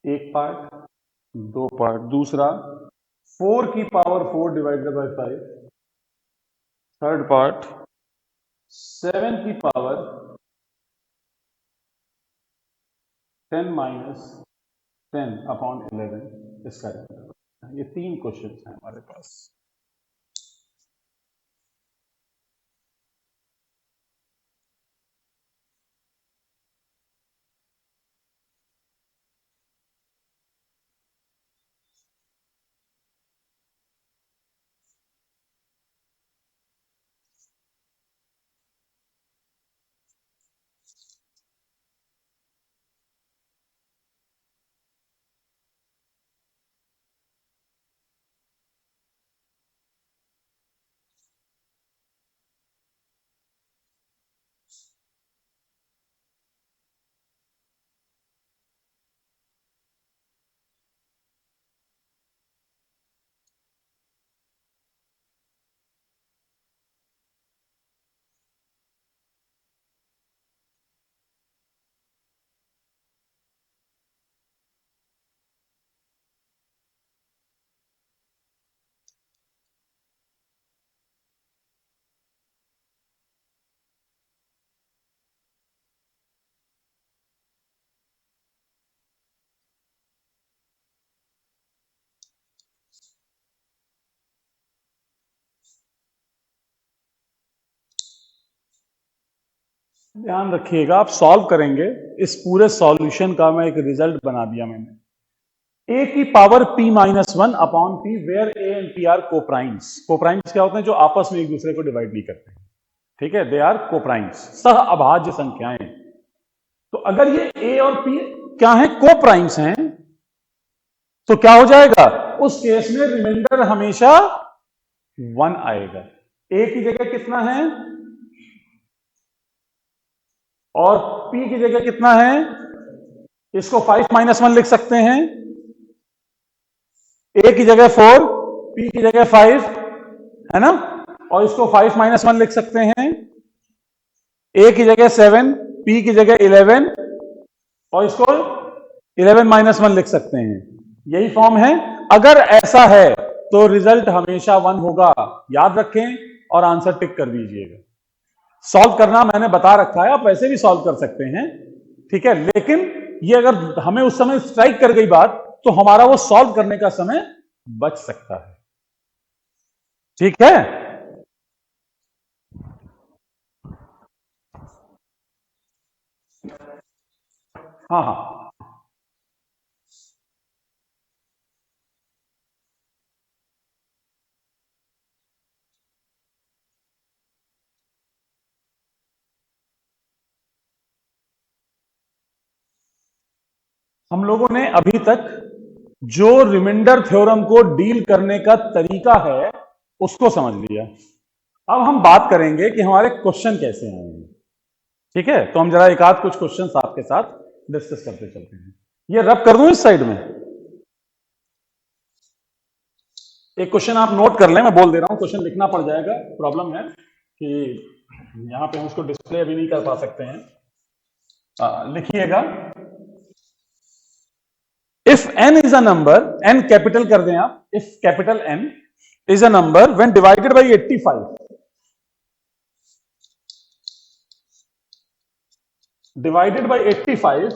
एक पार्ट, दो पार्ट। दूसरा, 4 की power 4 divided by 5, third part. 7 की पावर 10 माइनस 10/11, इसका रिमाइंडर। ये 3 क्वेश्चन हैं हमारे पास। ध्यान रखिएगा, आप सॉल्व करेंगे इस पूरे सॉल्यूशन का मैं एक रिजल्ट बना दिया मैंने। ए की power p minus one upon p where a and p are coprimes. Coprimes क्या होते हैं? जो आपस में एक दूसरे को डिवाइड नहीं करते, ठीक है, दे आर कोप्राइम्स, सह अभाज्य संख्याएं। तो अगर ये ए और पी क्या है? कोप्राइम्स हैं, तो क्या हो जाएगा? उस केस में रिमाइंडर हमेशा वन आएगा। ए की जगह कितना है और पी की जगह कितना है? इसको 5 माइनस वन लिख सकते हैं। ए की जगह 4, पी की जगह 5, है ना, और इसको 5 माइनस वन लिख सकते हैं। ए की जगह 7, पी की जगह 11, और इसको 11 माइनस वन लिख सकते हैं। यही फॉर्म है। अगर ऐसा है तो रिजल्ट हमेशा वन होगा, याद रखें, और आंसर टिक कर दीजिएगा। सॉल्व करना मैंने बता रखा है, आप वैसे भी सॉल्व कर सकते हैं, ठीक है, लेकिन ये अगर हमें उस समय स्ट्राइक कर गई बात तो हमारा वो सॉल्व करने का समय बच सकता है, ठीक है। हाँ हाँ, हम लोगों ने अभी तक जो रिमाइंडर थ्योरम को डील करने का तरीका है उसको समझ लिया। अब हम बात करेंगे कि हमारे क्वेश्चन कैसे आएंगे, ठीक है। तो हम जरा एक आध कुछ क्वेश्चन आपके साथ डिस्कस करते चलते हैं। ये रब कर दूं इस साइड में, एक क्वेश्चन आप नोट कर लें, मैं बोल दे रहा हूं, क्वेश्चन लिखना पड़ जाएगा। प्रॉब्लम है कि यहां पे हम उसको डिस्प्ले अभी नहीं कर पा सकते हैं। लिखिएगा, if n is a number, n capital कर दें आप, if capital N is a number when divided by 85, divided by 85,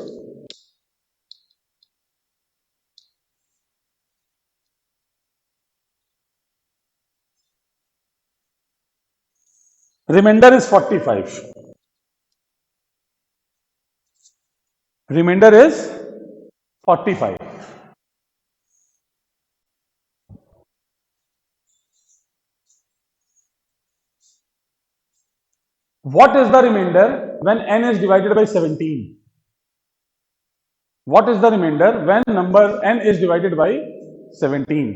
remainder is 45, remainder is 45. What is the remainder when n is divided by 17? What is the remainder when number n is divided by 17?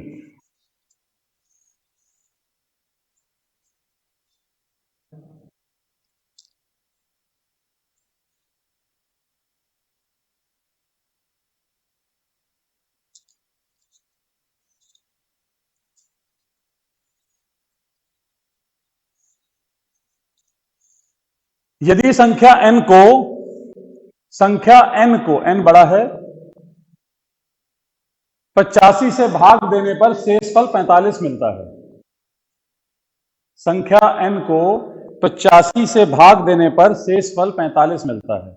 यदि संख्या n को n बड़ा है 85 से भाग देने पर शेषफल 45 मिलता है। संख्या n को 85 से भाग देने पर शेषफल 45 मिलता है।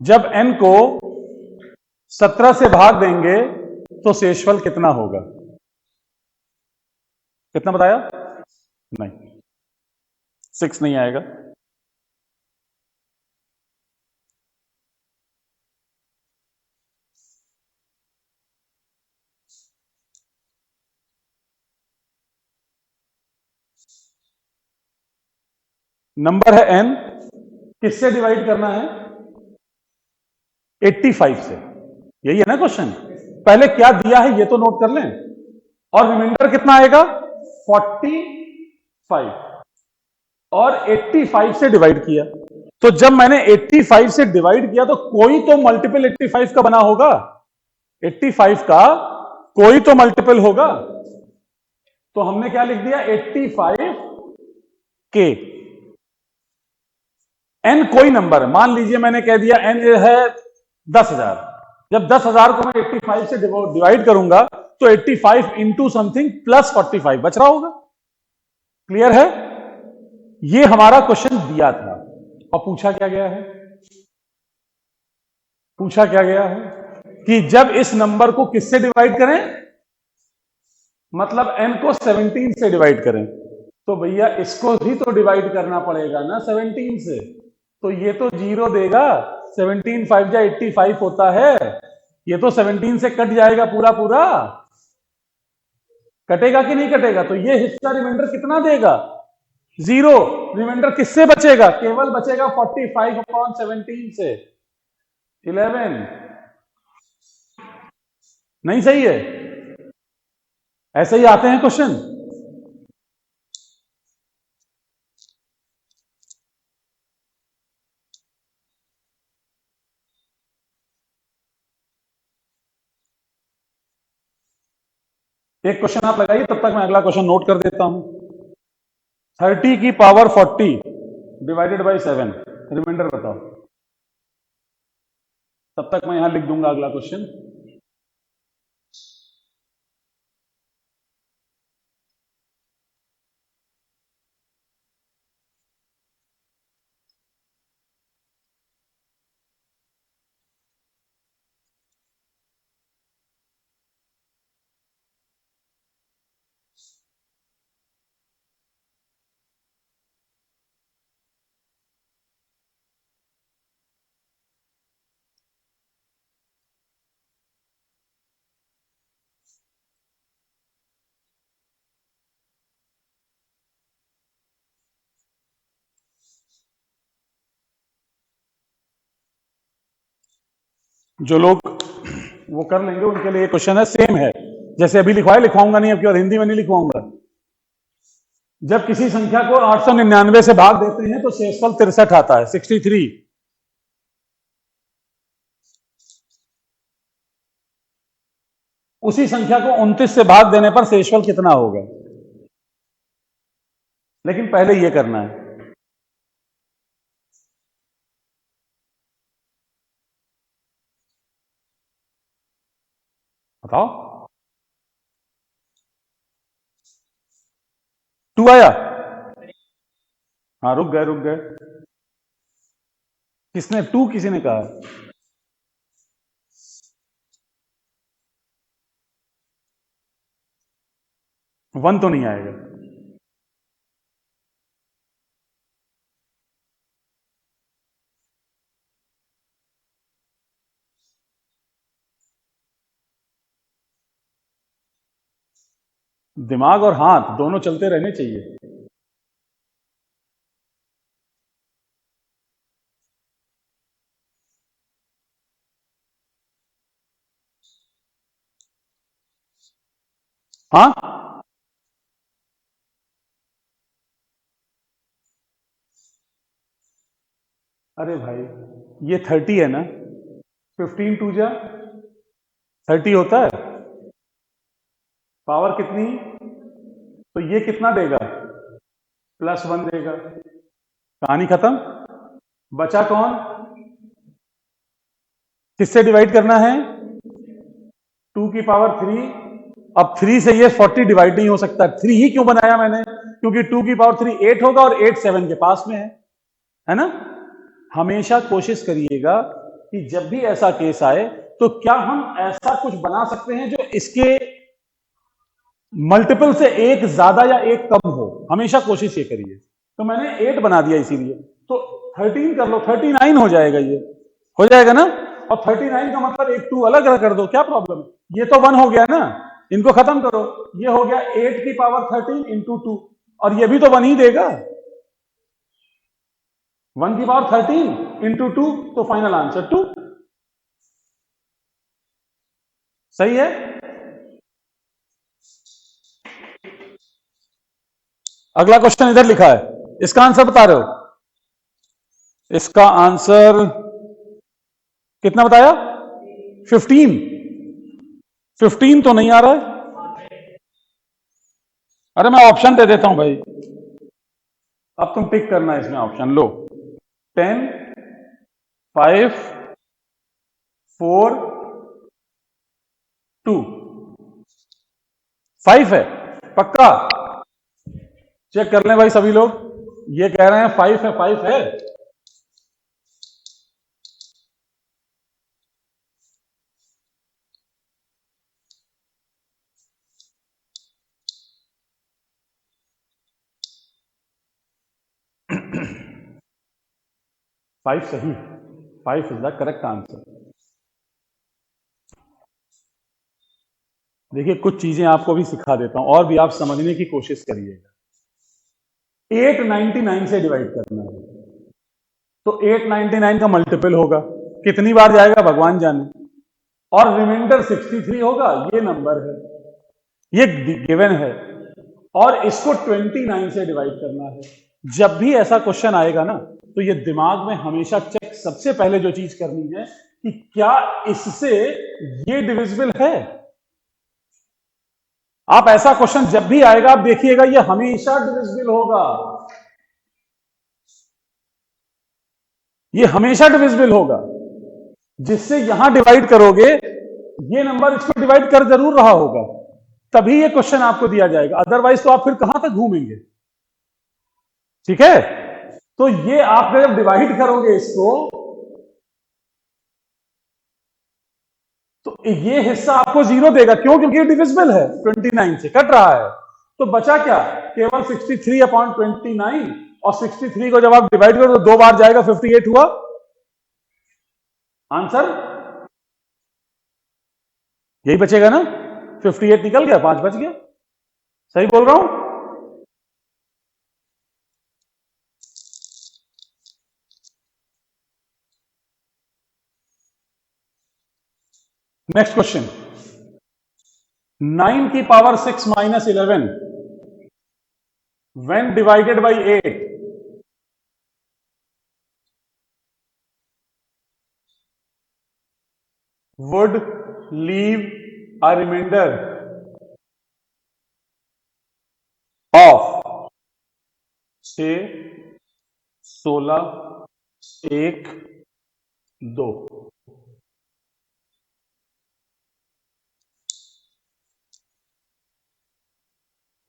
जब n को 17 से भाग देंगे तो शेषफल कितना होगा? कितना बताया? नहीं, 6 नहीं आएगा। नंबर है n, किससे डिवाइड करना है? 85 से। यही है ना क्वेश्चन? पहले क्या दिया है ये तो नोट कर लें, और रिमाइंडर कितना आएगा? 45, और 85 से डिवाइड किया। तो जब मैंने 85 से डिवाइड किया तो कोई तो मल्टीपल 85 का बना होगा, 85 का कोई तो मल्टीपल होगा। तो हमने क्या लिख दिया? 85 के। n कोई नंबर, मान लीजिए मैंने कह दिया n है 10,000। जब 10,000 को मैं 85 से डिवाइड करूंगा तो 85 इंटू समथिंग प्लस 45 बच रहा होगा। क्लियर है? ये हमारा क्वेश्चन दिया था, और पूछा क्या गया है? पूछा क्या गया है कि जब इस नंबर को किससे डिवाइड करें, मतलब n को 17 से डिवाइड करें। तो भैया इसको भी तो डिवाइड करना पड़ेगा ना 17 से, तो ये तो 0 देगा। 17 5 जा 85 होता है, ये तो 17 से कट जाएगा पूरा पूरा। कटेगा कि नहीं कटेगा? तो ये हिस्सा रिमाइंडर कितना देगा? 0। रिमाइंडर किससे बचेगा? केवल बचेगा 45/17 से 11। नहीं सही है? ऐसे ही आते हैं क्वेश्चन। एक क्वेश्चन आप लगाइए, तब तक मैं अगला क्वेश्चन नोट कर देता हूं। 30 की पावर 40 डिवाइडेड बाई 7, रिमाइंडर बताओ। तब तक मैं यहां लिख दूंगा अगला क्वेश्चन। जो लोग वो कर लेंगे उनके लिए क्वेश्चन है, सेम है जैसे अभी लिखवाया, लिखवाऊंगा नहीं, अब हिंदी में नहीं लिखवाऊंगा। जब किसी संख्या को 899 से भाग देते हैं तो शेषफल 63 आता है, 63। उसी संख्या को 29 से भाग देने पर शेषफल कितना होगा? लेकिन पहले यह करना है। बताओ। 2 आया? हाँ, रुक गए रुक गए। किसने 2 किसी ने कहा? 1 तो नहीं आएगा। दिमाग और हाथ दोनों चलते रहने चाहिए। हाँ, अरे भाई ये 30 है ना, 15 2 जा 30 होता है। पावर कितनी? तो ये कितना देगा? +1 देगा। कहानी खत्म। बचा कौन? किससे डिवाइड करना है? 2 की पावर 3। अब 3 से ये 40 डिवाइड नहीं हो सकता। 3 ही क्यों बनाया मैंने? क्योंकि 2 की पावर 3 8 होगा और 8 7 के पास में है ना? हमेशा कोशिश करिएगा कि जब भी ऐसा केस आए तो क्या हम ऐसा कुछ बना सकते हैं जो इसके मल्टीपल से एक ज्यादा या एक कम हो। हमेशा कोशिश ये करिए। तो मैंने 8 बना दिया इसीलिए। तो 13 कर लो, 39 हो जाएगा, ये हो जाएगा ना। और 39 का मतलब एक 2 अलग कर दो, क्या प्रॉब्लम है? ये तो 1 हो गया ना, इनको खत्म करो। ये हो गया 8 की पावर 13 इंटू 2, और ये भी तो 1 ही देगा। 1 की पावर 13 इंटू 2, तो फाइनल आंसर 2। सही है? अगला क्वेश्चन इधर लिखा है, इसका आंसर बता रहे हो? इसका आंसर कितना बताया? 15। 15 तो नहीं आ रहा है। अरे मैं ऑप्शन दे देता हूं भाई, अब तुम टिक करना है इसमें ऑप्शन। लो, 10 5 4 2। 5 है पक्का? चेक कर लें भाई सभी लोग। ये कह रहे हैं 5 है, 5 है। 5 सही, 5 इज द करेक्ट आंसर। देखिए कुछ चीजें आपको भी सिखा देता हूं और भी आप समझने की कोशिश करिएगा। 899 से डिवाइड करना है तो 899 का मल्टीपल होगा, कितनी बार जाएगा भगवान जाने, और रिमाइंडर 63 होगा, ये नंबर है, ये गिवन है, और इसको 29 से डिवाइड करना है। जब भी ऐसा क्वेश्चन आएगा ना तो ये दिमाग में हमेशा चेक सबसे पहले जो चीज करनी है कि क्या इससे ये डिविजिबल है। आप ऐसा क्वेश्चन जब भी आएगा आप देखिएगा ये हमेशा डिविजिबल होगा, ये हमेशा डिविजिबल होगा। जिससे यहां डिवाइड करोगे ये नंबर इसको डिवाइड कर जरूर रहा होगा, तभी ये क्वेश्चन आपको दिया जाएगा, अदरवाइज तो आप फिर कहां तक घूमेंगे। ठीक है, तो ये आप जब डिवाइड करोगे इसको तो ये हिस्सा आपको 0 देगा, क्यों? क्योंकि ये डिविजिबल है, 29 से कट रहा है, तो बचा क्या? केवल 63/29, और 63 को जब आप डिवाइड करो तो 2 बार जाएगा, 58 हुआ आंसर, यही बचेगा ना, 58 निकल गया, 5 बच गया। सही बोल रहा हूं? नेक्स्ट क्वेश्चन, 9 की power 6 minus 11 when divided by 8 would leave a remainder of 6, 16, 1, 2।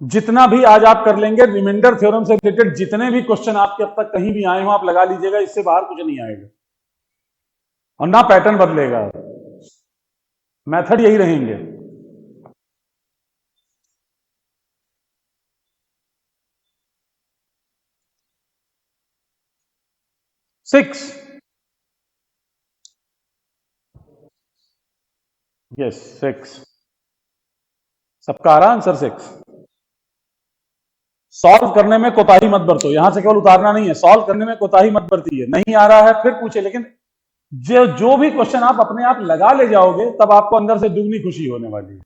जितना भी आज आप कर लेंगे रिमाइंडर थ्योरम से रिलेटेड जितने भी क्वेश्चन आपके अब तक कहीं भी आए हो आप लगा लीजिएगा, इससे बाहर कुछ नहीं आएगा और ना पैटर्न बदलेगा, मेथड यही रहेंगे। सिक्स, यस 6, सबका आ रहा आंसर 6। सॉल्व करने में कोताही मत बरतो, यहां से केवल उतारना नहीं है, सॉल्व करने में कोताही मत बरतिए, नहीं आ रहा है फिर पूछे, लेकिन जो भी क्वेश्चन आप अपने आप लगा ले जाओगे तब आपको अंदर से दुगनी खुशी होने वाली है।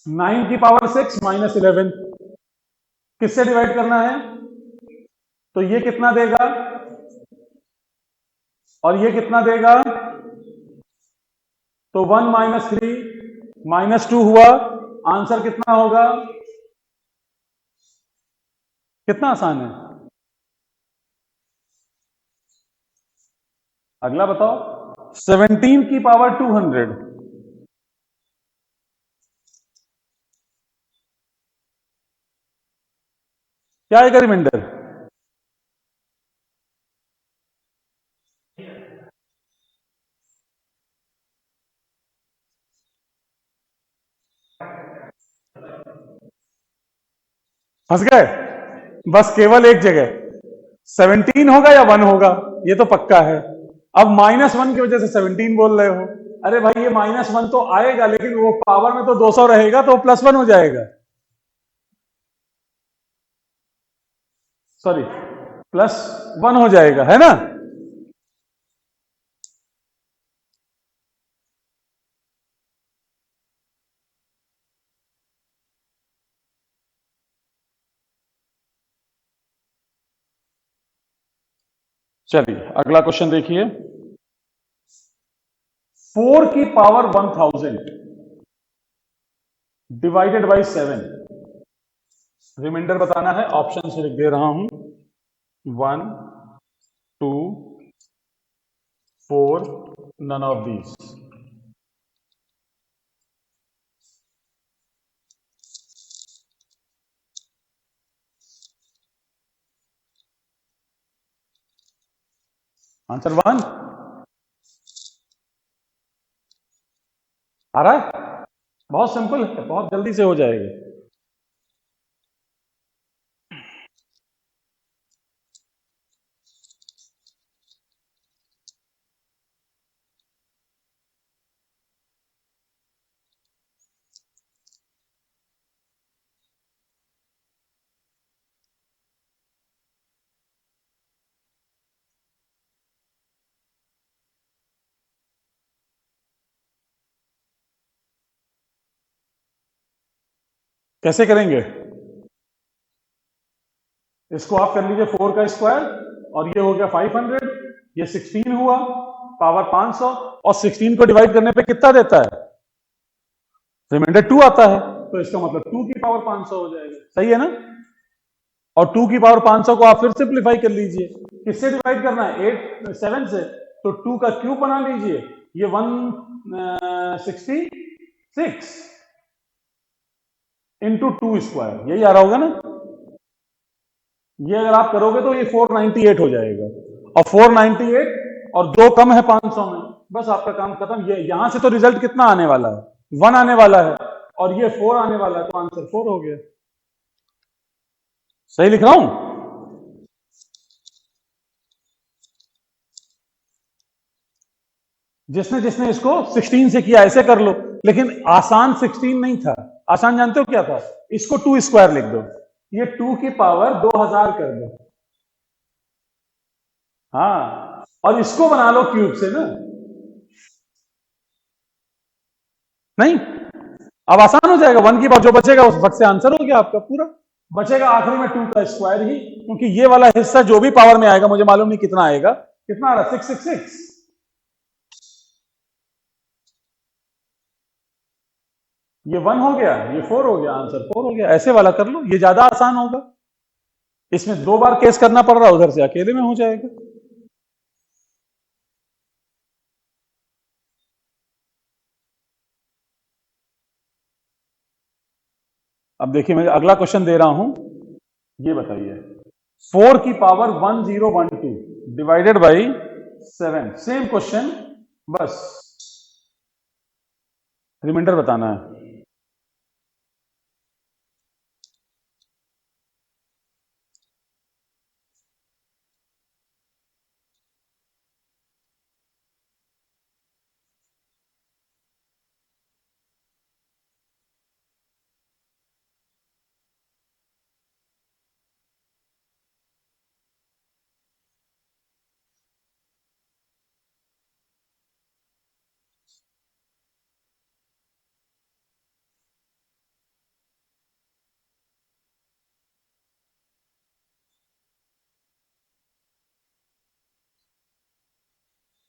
9 की पावर 6 माइनस 11 किससे डिवाइड करना है, तो ये कितना देगा और ये कितना देगा, तो 1 माइनस 3 माइनस 2 हुआ, आंसर कितना होगा? कितना आसान है, अगला बताओ। 17 की पावर 200 क्या आएगा रिमाइंडर? फंस गए, बस केवल एक जगह 17 होगा या 1 होगा, ये तो पक्का है। अब -1 की वजह से 17 बोल रहे हो, अरे भाई ये -1 तो आएगा लेकिन वो पावर में तो 200 रहेगा तो +1 हो जाएगा, सॉरी +1 हो जाएगा, है ना। चलिए अगला क्वेश्चन देखिए, 4 की पावर 1000 डिवाइडेड बाई 7, रिमाइंडर बताना है, ऑप्शन से लिख दे रहा हूं, 1, 2, 4, नन ऑफ दीज। आंसर 1 आ रहा है, बहुत सिंपल है, बहुत जल्दी से हो जाएगा। कैसे करेंगे? इसको आप कर लीजिए 4 का स्क्वायर और ये हो गया 500, ये 16 हुआ, पावर 500, और 16 को डिवाइड करने पे कितना देता है? रिमाइंडर 2 आता है, तो इसका मतलब 2 की पावर 500 हो जाएगा। सही है ना? और 2 की पावर 500 को आप फिर सिंप्लीफाई कर लीजिए। किससे डिवाइड करना है? 7 से। तो 2 का क्यूब बना लीजिए, ये 166 इंटू 2 स्क्वायर, यही आ रहा होगा ना? ये अगर आप करोगे तो ये 498 हो जाएगा, और 498 और 2 कम है 500 में, बस आपका काम खत्म। ये यहां से तो रिजल्ट कितना आने वाला है? 1 आने वाला है, और ये 4 आने वाला है, तो आंसर 4 हो गया। सही लिख रहा हूं? जिसने जिसने इसको 16 से किया ऐसे कर लो, लेकिन आसान 16 नहीं था। आसान जानते हो क्या था? इसको 2 स्क्वायर लिख दो, ये 2 की पावर 2000 कर दो। हाँ, और इसको बना लो क्यूब से ना। नहीं, अब आसान हो जाएगा। 1 की पावर जो बचेगा उस बट से आंसर हो गया आपका पूरा। बचेगा आखिरी में 2 का स्क्वायर ही, क्योंकि ये वाला हिस्सा जो भी पावर में आएगा, मुझे मालूम नहीं कितना आएगा, कितना आ रहा? 666। ये 1 हो गया, ये 4 हो गया, आंसर 4 हो गया। ऐसे वाला कर लो, ये ज्यादा आसान होगा। इसमें 2 बार केस करना पड़ रहा, उधर से अकेले में हो जाएगा। अब देखिए, मैं अगला क्वेश्चन दे रहा हूं, ये बताइए। 4 की power 1012 divided by 7, same question, बस रिमाइंडर बताना है।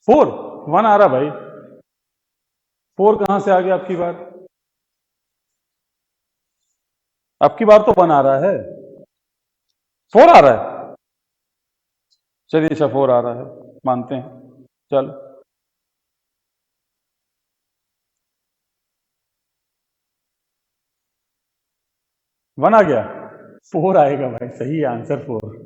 4 1 आ रहा भाई, 4 कहां से आ गया आपकी बार? आपकी बार तो 1 आ रहा है, 4 आ रहा है। चलिए अच्छा, 4 आ रहा है, मानते हैं, चल। 1 आ गया, 4 आएगा भाई, सही है आंसर 4।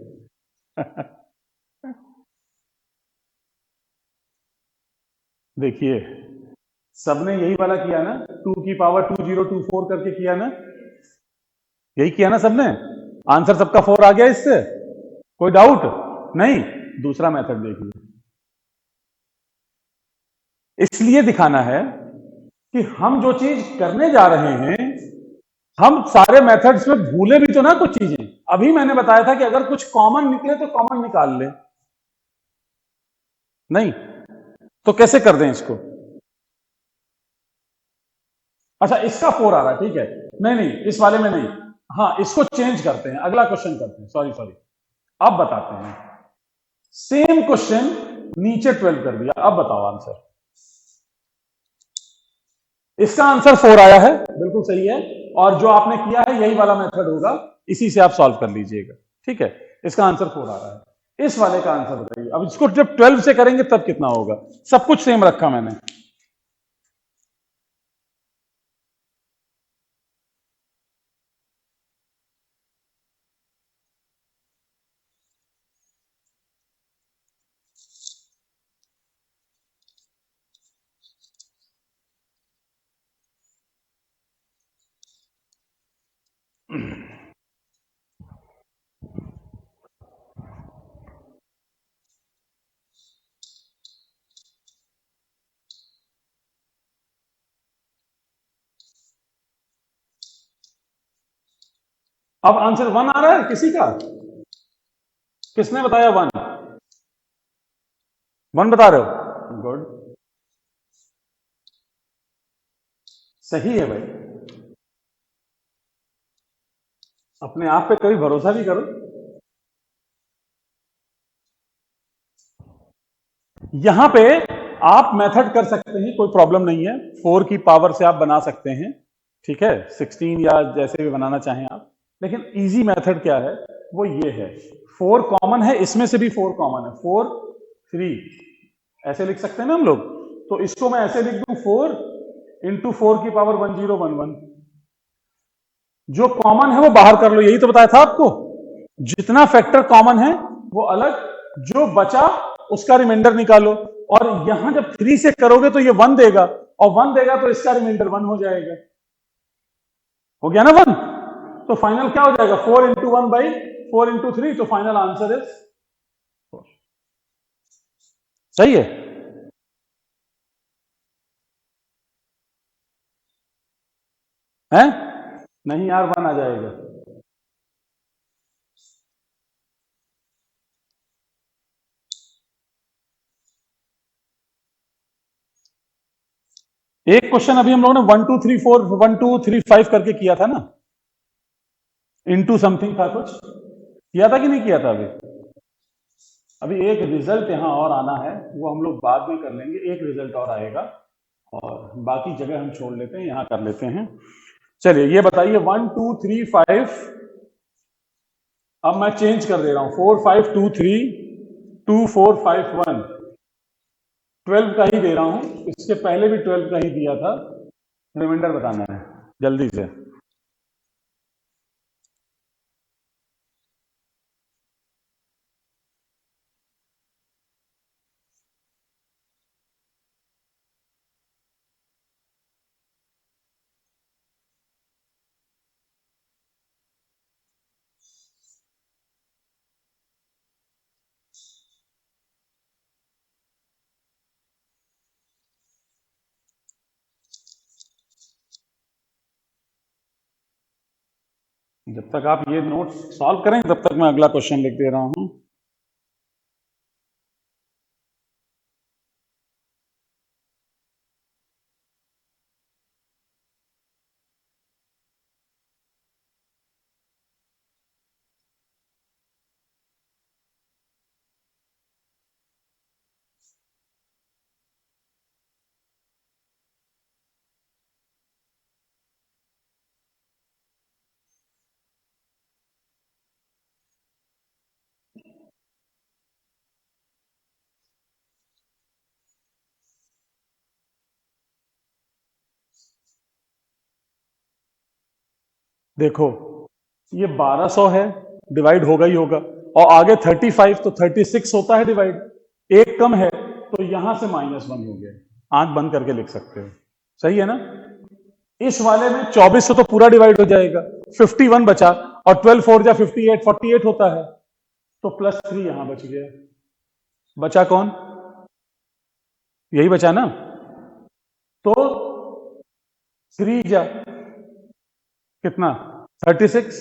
देखिए, सबने यही वाला किया ना, 2 की पावर 2024 करके किया ना, यही किया ना सबने। आंसर सबका 4 आ गया इससे, कोई डाउट नहीं? दूसरा मेथड देखिए, इसलिए दिखाना है कि हम जो चीज करने जा रहे हैं, हम सारे मेथड्स में भूले भी तो ना कुछ चीजें। अभी मैंने बताया था कि अगर कुछ कॉमन निकले तो कॉमन निकाल ले, नहीं तो कैसे कर दें इसको? अच्छा, इसका 4 आ रहा है, ठीक है, नहीं नहीं, इस वाले में नहीं। हाँ, इसको चेंज करते हैं, अगला क्वेश्चन करते हैं, सॉरी सॉरी, अब बताते हैं। सेम क्वेश्चन नीचे 12 कर दिया, अब बताओ आंसर। इसका आंसर 4 आया है, बिल्कुल सही है, और जो आपने किया है यही वाला मेथड होगा, इसी से आप सॉल्व कर लीजिएगा, ठीक है। इसका आंसर 4 आ रहा है। इस वाले का आंसर बताइए। अब इसको जब 12 से करेंगे तब कितना होगा? सब कुछ सेम रखा मैंने। अब आंसर 1 आ रहा है किसी का? किसने बताया 1? 1 बता रहे हो, गुड, सही है भाई। अपने आप पे कभी भरोसा भी करो। यहां पे आप मेथड कर सकते हैं, कोई प्रॉब्लम नहीं है। 4 की पावर से आप बना सकते हैं, ठीक है, 16 या जैसे भी बनाना चाहें आप। लेकिन इजी मेथड क्या है, वो ये है। 4 कॉमन है, इसमें से भी 4 कॉमन है, 4 3 ऐसे लिख सकते हैं ना हम लोग। तो इसको मैं ऐसे लिख दूं, 4 इंटू 4 की पावर 1011। जो कॉमन है वो बाहर कर लो, यही तो बताया था आपको। जितना फैक्टर कॉमन है वो अलग, जो बचा उसका रिमाइंडर निकालो। और यहां जब 3 से करोगे तो ये 1 देगा, और 1 देगा तो इसका रिमाइंडर 1 हो जाएगा। हो गया ना 1? तो फाइनल क्या हो जाएगा, 4 इंटू 1 बाई 4 इंटू 3, तो फाइनल आंसर इज 4। सही है। हैं? नहीं यार, 1 आ जाएगा। एक क्वेश्चन अभी हम लोगों ने 1 2 3 4 1 2 3 5 करके किया था ना, इनटू समथिंग था कुछ, किया था कि नहीं किया था? अभी अभी एक रिजल्ट यहां और आना है, वो हम लोग बाद में कर लेंगे। एक रिजल्ट और आएगा और बाकी जगह हम छोड़ लेते हैं, यहां कर लेते हैं। चलिए ये बताइए, 1 2 3 5, अब मैं चेंज कर दे रहा हूं, 4 5 2 3 2 4 5 1, 12 का ही दे रहा हूं। इसके पहले भी 12 का ही दिया था। रिमाइंडर बताना है जल्दी से। जब तक आप ये नोट सॉल्व करें तब तक मैं अगला क्वेश्चन लिख दे रहा हूं। देखो, ये 1200 है, डिवाइड होगा ही होगा, और आगे 35 तो 36 होता है डिवाइड, एक कम है, तो यहां से -1 हो गया। आंख बंद करके लिख सकते हो, सही है ना? इस वाले में 24 से तो पूरा डिवाइड हो जाएगा, 51 बचा, और 12 4 जा 58, 48 होता है, तो +3 यहां बच गया। बचा कौन? यही बचा ना। तो 3 जा कितना, 36,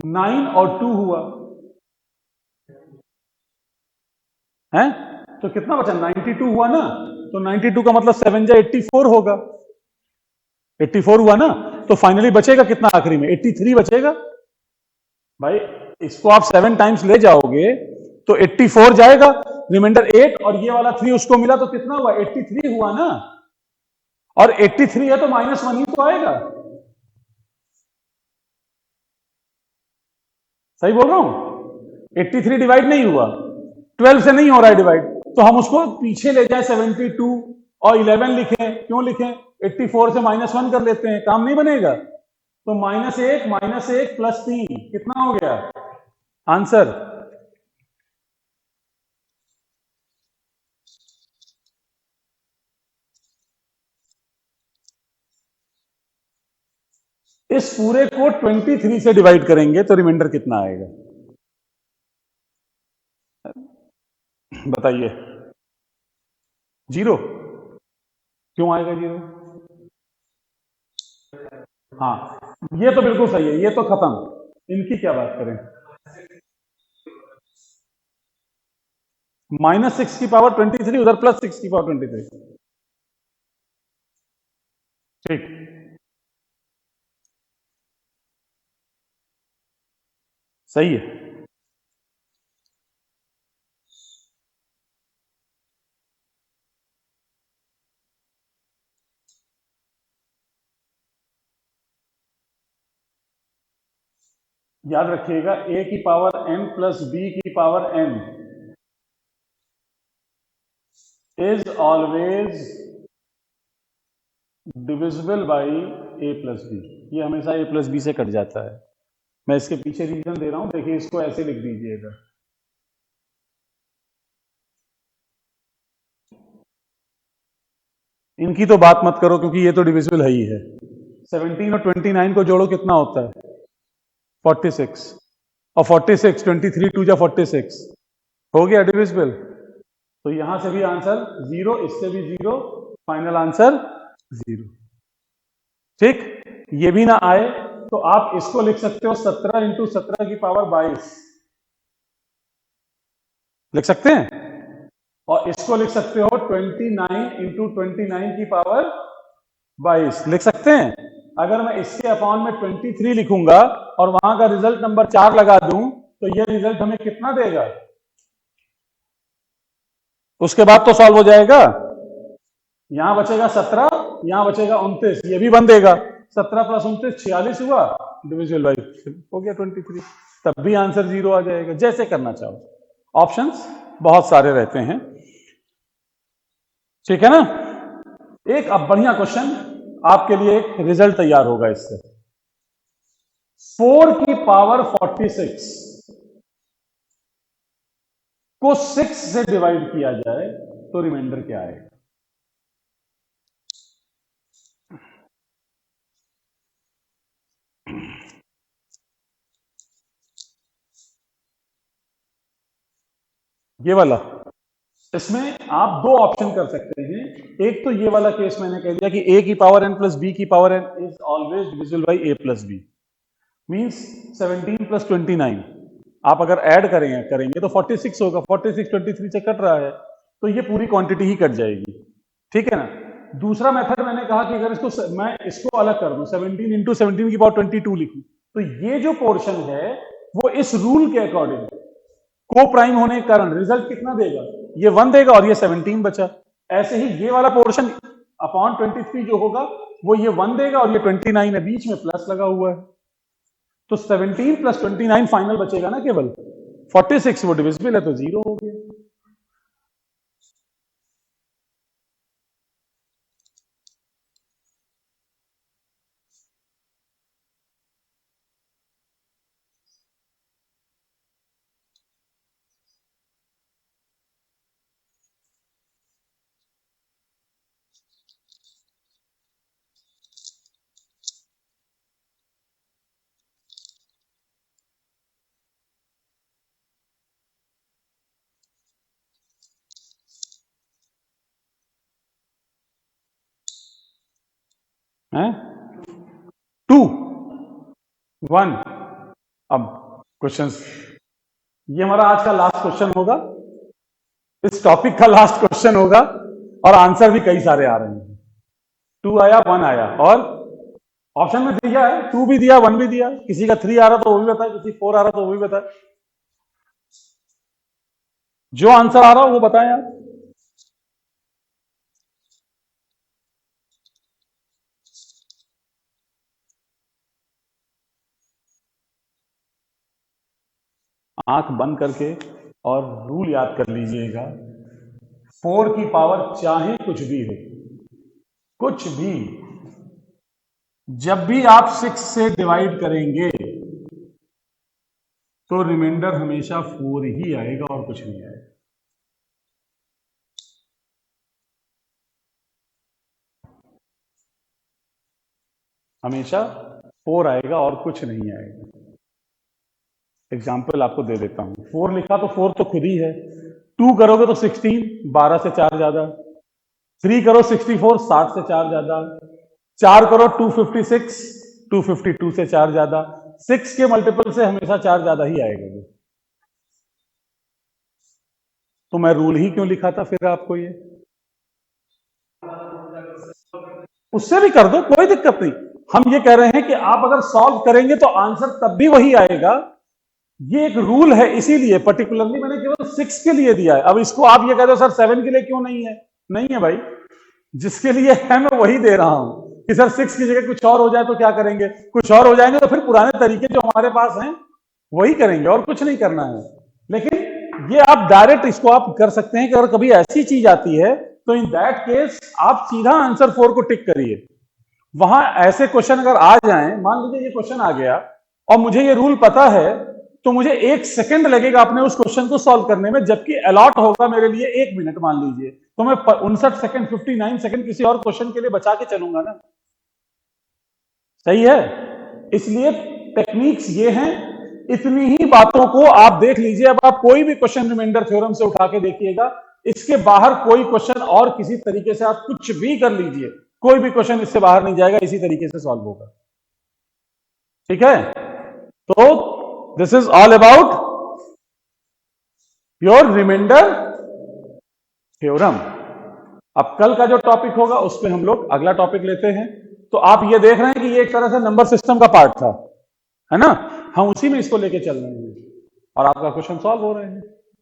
9 और 2 हुआ है, तो कितना बचा, 92 हुआ ना। तो 92 का मतलब 7 जा 84 होगा, 84 हुआ ना। तो फाइनली बचेगा कितना आखिरी में, 83 बचेगा। भाई इसको आप 7 टाइम्स ले जाओगे तो 84 जाएगा, रिमाइंडर 8, और ये वाला 3 उसको मिला, तो कितना हुआ, 83 हुआ ना। और 83 है तो -1 ही तो आएगा। सही बोल रहा हूं? 83 डिवाइड नहीं हुआ, 12 से नहीं हो रहा है डिवाइड, तो हम उसको पीछे ले जाए, 72 और 11 लिखें। क्यों लिखें, 84 से -1 कर लेते हैं, काम नहीं बनेगा। तो -1 +3 कितना हो गया आंसर? इस पूरे को 23 से डिवाइड करेंगे तो रिमाइंडर कितना आएगा, बताइए? 0। क्यों आएगा 0? हाँ, ये तो बिल्कुल सही है, ये तो खत्म, इनकी क्या बात करें। -6 की पावर 23, उधर +6 की पावर 23। ठीक। सही है। याद रखिएगा a की पावर n प्लस b की power n is always divisible by a plus B. ये हमेशा a प्लस बी से कट जाता है। मैं इसके पीछे रीजन दे रहा हूं, देखिए इसको ऐसे लिख दीजिएगा। इनकी तो बात मत करो क्योंकि ये तो डिविजिबल है ही है। 17 और 29 को जोड़ो कितना होता है? 46। और 46 23 2 जा 46 हो गया डिविजिबल। तो यहां से भी आंसर 0, इससे भी 0, फाइनल आंसर 0। ठीक, ये भी ना आए तो आप इसको लिख सकते हो 17 इंटू 17 की पावर 22 लिख सकते हैं, और इसको लिख सकते हो 29 इंटू 29 की पावर 22 लिख सकते हैं। अगर मैं इसके अपॉन में 23 लिखूंगा और वहां का रिजल्ट नंबर 4 लगा दूं तो ये रिजल्ट हमें कितना देगा? उसके बाद तो सॉल्व हो जाएगा। यहां बचेगा 17, यहां बचेगा 29, ये भी बन देगा। 17 प्लस 29 46 हुआ, डिविजिबल बाई हो गया 23। तब भी आंसर 0 आ जाएगा। जैसे करना चाहो, ऑप्शंस बहुत सारे रहते हैं। ठीक है ना। एक अब बढ़िया क्वेश्चन आपके लिए, एक रिजल्ट तैयार होगा इससे। 4 की पावर 46 को 6 से डिवाइड किया जाए तो रिमाइंडर क्या आएगा? ये वाला, इसमें आप दो ऑप्शन कर सकते हैं। एक तो ये वाला केस मैंने कह दिया कि a की पावर n प्लस b की power n is always divisible by a plus B. Means 17 plus 29 आप अगर ऐड करेंगे तो 46 होगा। 46 23 से कट रहा है तो ये पूरी क्वांटिटी ही कट जाएगी। ठीक है ना। दूसरा मेथड मैंने कहा कि अगर मैं इसको अलग कर दूं, 17 इंटू 17 की पावर 22 लिखूं, तो ये जो पोर्शन है वो इस रूल के अकॉर्डिंग को प्राइम होने के कारण रिजल्ट कितना देगा? ये 1 देगा और ये 17 बचा। ऐसे ही ये वाला पोर्शन अपॉन 23 जो होगा वो ये 1 देगा और ये 29 है, बीच में प्लस लगा हुआ है। तो 17 प्लस 29 फाइनल बचेगा ना केवल। 46 वो डिविजिबल है तो 0 हो गया। है 2 1। अब क्वेश्चंस, ये हमारा आज का लास्ट क्वेश्चन होगा, इस टॉपिक का लास्ट क्वेश्चन होगा, और आंसर भी कई सारे आ रहे हैं। 2 आया, 1 आया, और ऑप्शन में दिया है 2 भी दिया, 1 भी दिया। किसी का 3 आ रहा तो वो भी बताए, किसी 4 आ रहा तो वो भी बताए। जो आंसर आ रहा हो वो बताएं आप। आंख बंद करके और रूल याद कर लीजिएगा। 4 की पावर चाहे कुछ भी हो, कुछ भी, जब भी आप 6 से डिवाइड करेंगे तो रिमाइंडर हमेशा 4 ही आएगा और कुछ नहीं आएगा। हमेशा 4 आएगा और कुछ नहीं आएगा। एग्जाम्पल आपको दे देता हूं। 4 लिखा तो 4 तो खुद ही है। 2 करोगे तो 16, 12 से 4 ज्यादा। 3 करो 64, 60 से 4 ज्यादा। 4 करो 256, 252 से 4 ज्यादा। 6 के मल्टीपल से हमेशा 4 ज्यादा ही आएगा। तो मैं रूल ही क्यों लिखा था फिर आपको? ये उससे भी कर दो, कोई दिक्कत नहीं। हम ये कह रहे हैं कि आप अगर सॉल्व करेंगे तो आंसर तब भी वही आएगा ये एक रूल है, इसीलिए पर्टिकुलरली मैंने केवल 6 के लिए दिया है। अब इसको आप ये कह दो सर 7 के लिए क्यों नहीं है? नहीं है भाई, जिसके लिए है मैं वही दे रहा हूं कि सर 6 की जगह कुछ और हो जाए तो क्या करेंगे? कुछ और हो जाएंगे तो फिर पुराने तरीके जो हमारे पास हैं वही करेंगे और कुछ नहीं करना है। लेकिन ये आप डायरेक्ट इसको आप कर सकते हैं कि अगर कभी ऐसी चीज आती है तो इन दैट केस आप सीधा आंसर 4 को टिक करिए। वहां ऐसे क्वेश्चन अगर आ जाएं, मान लीजिए ये क्वेश्चन आ गया और मुझे ये रूल पता है, तो मुझे 1 सेकंड लगेगा अपने उस क्वेश्चन को सॉल्व करने में, जबकि अलॉट होगा मेरे लिए 1 मिनट मान लीजिए, तो मैं 59 सेकंड 59 सेकंड किसी और क्वेश्चन के लिए बचा के चलूंगा ना। सही है? इसलिए टेक्निक्स ये हैं। इतनी ही बातों को आप देख लीजिए। अब आप कोई भी क्वेश्चन रिमाइंडर थ्योरम से उठा के देखिएगा, इसके बाहर कोई क्वेश्चन और किसी तरीके से आप कुछ भी कर लीजिए, कोई भी क्वेश्चन इससे बाहर नहीं जाएगा, इसी तरीके से सॉल्व होगा। ठीक है? तो this is all about your remainder theorem. अब कल का जो टॉपिक होगा उस पर हम लोग अगला टॉपिक लेते हैं। तो आप ये देख रहे हैं कि ये एक तरह से नंबर सिस्टम का पार्ट था, है ना? हम उसी में इसको लेके चल रहे हैं और आपका क्वेश्चन सॉल्व हो रहे हैं।